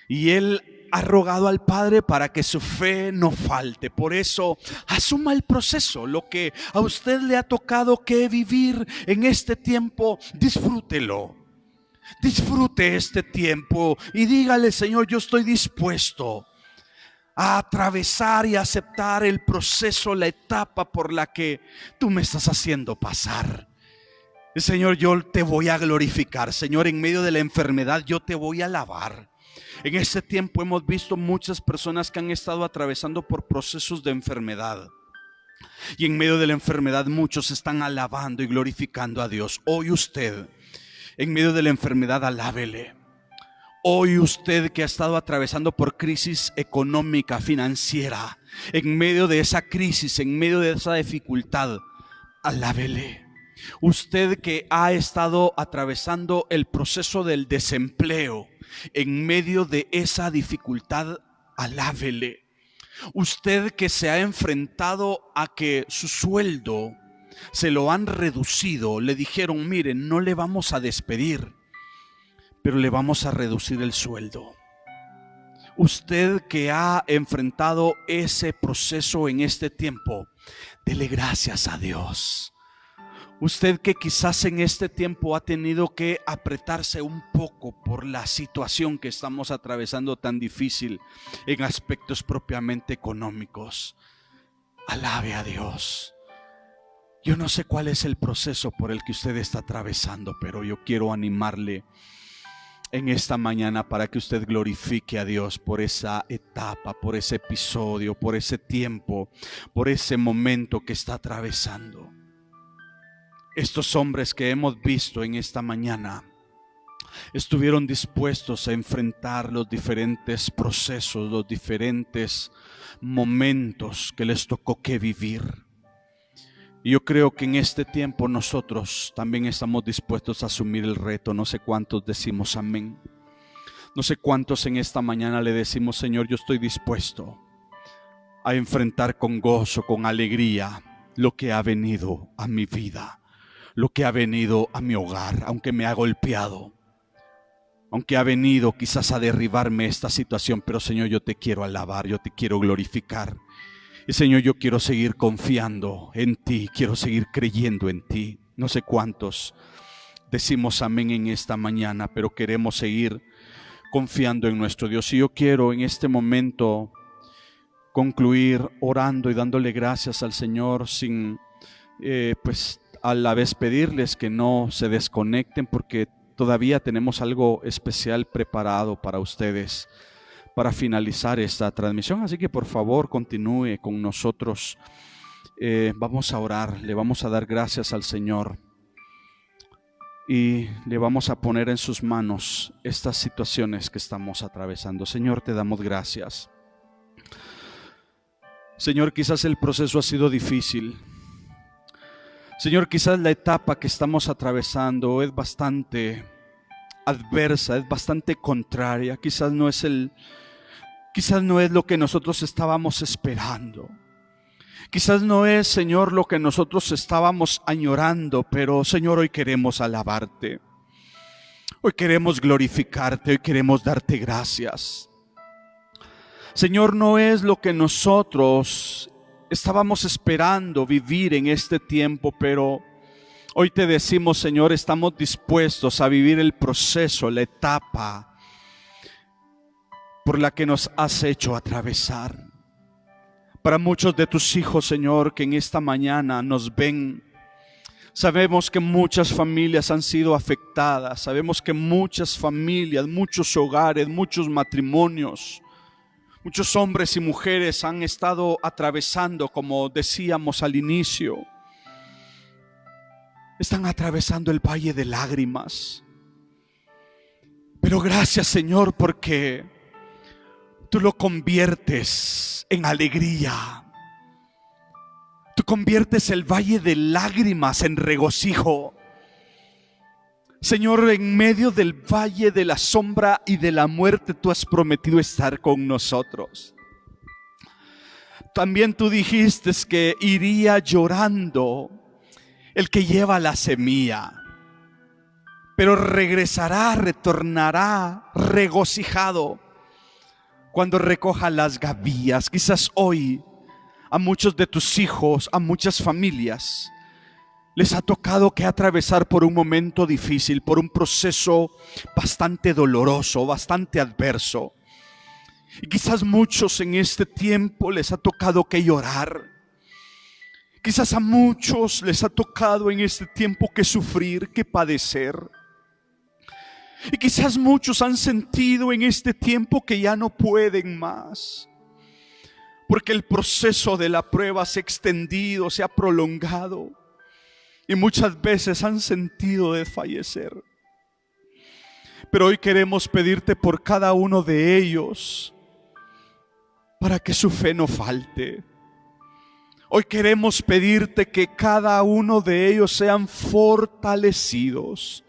Speaker 1: Y Él ha rogado al Padre para que su fe no falte. Por eso, asuma el proceso. Lo que a usted le ha tocado que vivir en este tiempo, disfrútelo. Disfrute este tiempo y dígale: Señor, yo estoy dispuesto a atravesar y aceptar el proceso, la etapa por la que tú me estás haciendo pasar. Señor, yo te voy a glorificar. Señor, en medio de la enfermedad yo te voy a alabar. En este tiempo hemos visto muchas personas que han estado atravesando por procesos de enfermedad. Y en medio de la enfermedad muchos están alabando y glorificando a Dios. Hoy usted, en medio de la enfermedad, alábele. Hoy usted que ha estado atravesando por crisis económica, financiera, en medio de esa crisis, en medio de esa dificultad, alábele. Usted que ha estado atravesando el proceso del desempleo, en medio de esa dificultad, alábele. Usted que se ha enfrentado a que su sueldo se lo han reducido, le dijeron: miren, no le vamos a despedir, pero le vamos a reducir el sueldo. Usted que ha enfrentado ese proceso en este tiempo, dele gracias a Dios. Usted que quizás en este tiempo ha tenido que apretarse un poco por la situación que estamos atravesando tan difícil en aspectos propiamente económicos, alabe a Dios. Yo no sé cuál es el proceso por el que usted está atravesando, pero yo quiero animarle en esta mañana para que usted glorifique a Dios por esa etapa, por ese episodio, por ese tiempo, por ese momento que está atravesando. Estos hombres que hemos visto en esta mañana estuvieron dispuestos a enfrentar los diferentes procesos, los diferentes momentos que les tocó que vivir. Y yo creo que en este tiempo nosotros también estamos dispuestos a asumir el reto. No sé cuántos decimos amén. No sé cuántos en esta mañana le decimos: Señor, yo estoy dispuesto a enfrentar con gozo, con alegría, lo que ha venido a mi vida, lo que ha venido a mi hogar, aunque me ha golpeado, aunque ha venido quizás a derribarme esta situación. Pero Señor, yo te quiero alabar, yo te quiero glorificar. Y Señor, yo quiero seguir confiando en ti, quiero seguir creyendo en ti. No sé cuántos decimos amén en esta mañana, pero queremos seguir confiando en nuestro Dios. Y yo quiero en este momento concluir orando y dándole gracias al Señor, sin a la vez pedirles que no se desconecten, porque todavía tenemos algo especial preparado para ustedes para finalizar esta transmisión. Así que por favor continúe con nosotros. Vamos a orar, le vamos a dar gracias al Señor y le vamos a poner en sus manos estas situaciones que estamos atravesando. Señor, te damos gracias. Señor, quizás el proceso ha sido difícil. Señor, quizás la etapa que estamos atravesando es bastante adversa, es bastante contraria. Quizás no es lo que nosotros estábamos esperando. Quizás no es, Señor, lo que nosotros estábamos añorando, pero Señor, hoy queremos alabarte. Hoy queremos glorificarte, hoy queremos darte gracias. Señor, no es lo que nosotros estábamos esperando vivir en este tiempo, pero hoy te decimos, Señor, estamos dispuestos a vivir el proceso, la etapa por la que nos has hecho atravesar. Para muchos de tus hijos, Señor, que en esta mañana nos ven, sabemos que muchas familias han sido afectadas, sabemos que muchas familias, muchos hogares, muchos matrimonios, muchos hombres y mujeres han estado atravesando, como decíamos al inicio, están atravesando el valle de lágrimas. Pero gracias, Señor, porque tú lo conviertes en alegría. Tú conviertes el valle de lágrimas en regocijo. Señor, en medio del valle de la sombra y de la muerte, tú has prometido estar con nosotros. También tú dijiste que iría llorando el que lleva la semilla, pero regresará, retornará regocijado cuando recoja las gavillas. Quizás hoy a muchos de tus hijos, a muchas familias, les ha tocado que atravesar por un momento difícil, por un proceso bastante doloroso, bastante adverso. Y quizás muchos en este tiempo les ha tocado que llorar. Quizás a muchos les ha tocado en este tiempo que sufrir, que padecer. Y quizás muchos han sentido en este tiempo que ya no pueden más, porque el proceso de la prueba se ha extendido, se ha prolongado. Y muchas veces han sentido desfallecer. Pero hoy queremos pedirte por cada uno de ellos, para que su fe no falte. Hoy queremos pedirte que cada uno de ellos sean fortalecidos.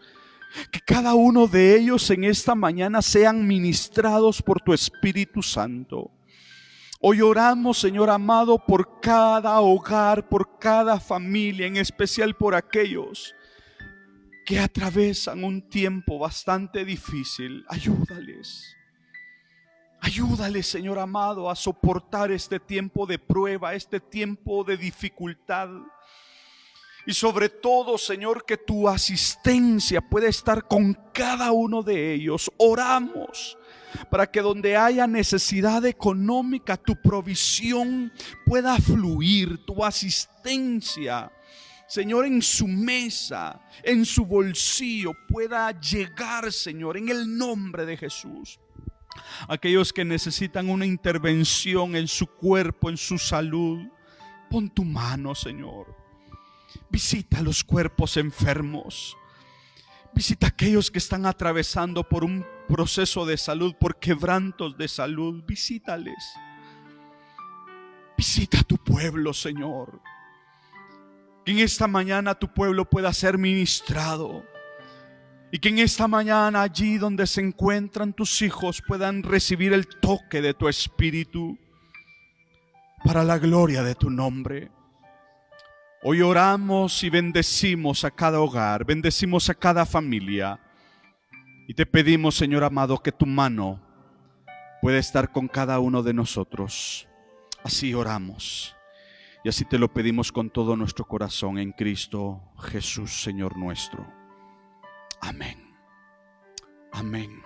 Speaker 1: Que cada uno de ellos en esta mañana sean ministrados por tu Espíritu Santo. Hoy oramos, Señor amado, por cada hogar, por cada familia, en especial por aquellos que atravesan un tiempo bastante difícil. Ayúdales. Ayúdales, Señor amado, a soportar este tiempo de prueba, este tiempo de dificultad. Y sobre todo, Señor, que tu asistencia pueda estar con cada uno de ellos. Oramos para que donde haya necesidad económica, tu provisión pueda fluir, tu asistencia, Señor, en su mesa, en su bolsillo, pueda llegar, Señor, en el nombre de Jesús. Aquellos que necesitan una intervención en su cuerpo, en su salud, pon tu mano, Señor. Visita los cuerpos enfermos. Visita a aquellos que están atravesando por un proceso de salud, por quebrantos de salud. Visítales. Visita a tu pueblo, Señor. Que en esta mañana tu pueblo pueda ser ministrado. Y que en esta mañana, allí donde se encuentran tus hijos, puedan recibir el toque de tu Espíritu para la gloria de tu nombre. Hoy oramos y bendecimos a cada hogar, bendecimos a cada familia. Y te pedimos, Señor amado, que tu mano pueda estar con cada uno de nosotros. Así oramos. Y así te lo pedimos con todo nuestro corazón en Cristo Jesús, Señor nuestro. Amén. Amén.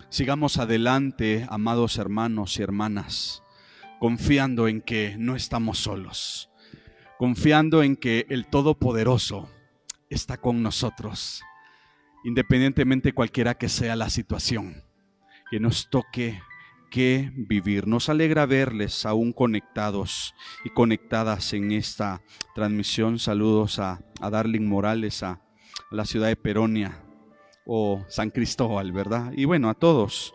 Speaker 1: Sigamos adelante, amados hermanos y hermanas, confiando en que no estamos solos, confiando en que el Todopoderoso está con nosotros, independientemente cualquiera que sea la situación que nos toque que vivir. Nos alegra verles aún conectados y conectadas en esta transmisión. Saludos a Darling Morales, a la ciudad de Peronia o San Cristóbal, ¿verdad? Y bueno, a todos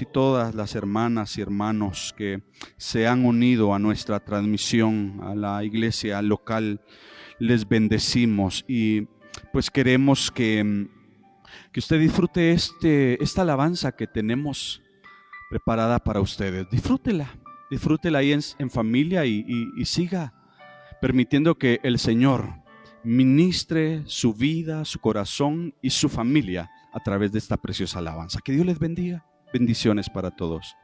Speaker 1: y todas las hermanas y hermanos que se han unido a nuestra transmisión, a la iglesia local, les bendecimos y pues queremos que usted disfrute esta alabanza que tenemos preparada para ustedes. Disfrútela ahí en familia y siga permitiendo que el Señor ministre su vida, su corazón y su familia a través de esta preciosa alabanza. Que Dios les bendiga. Bendiciones para todos.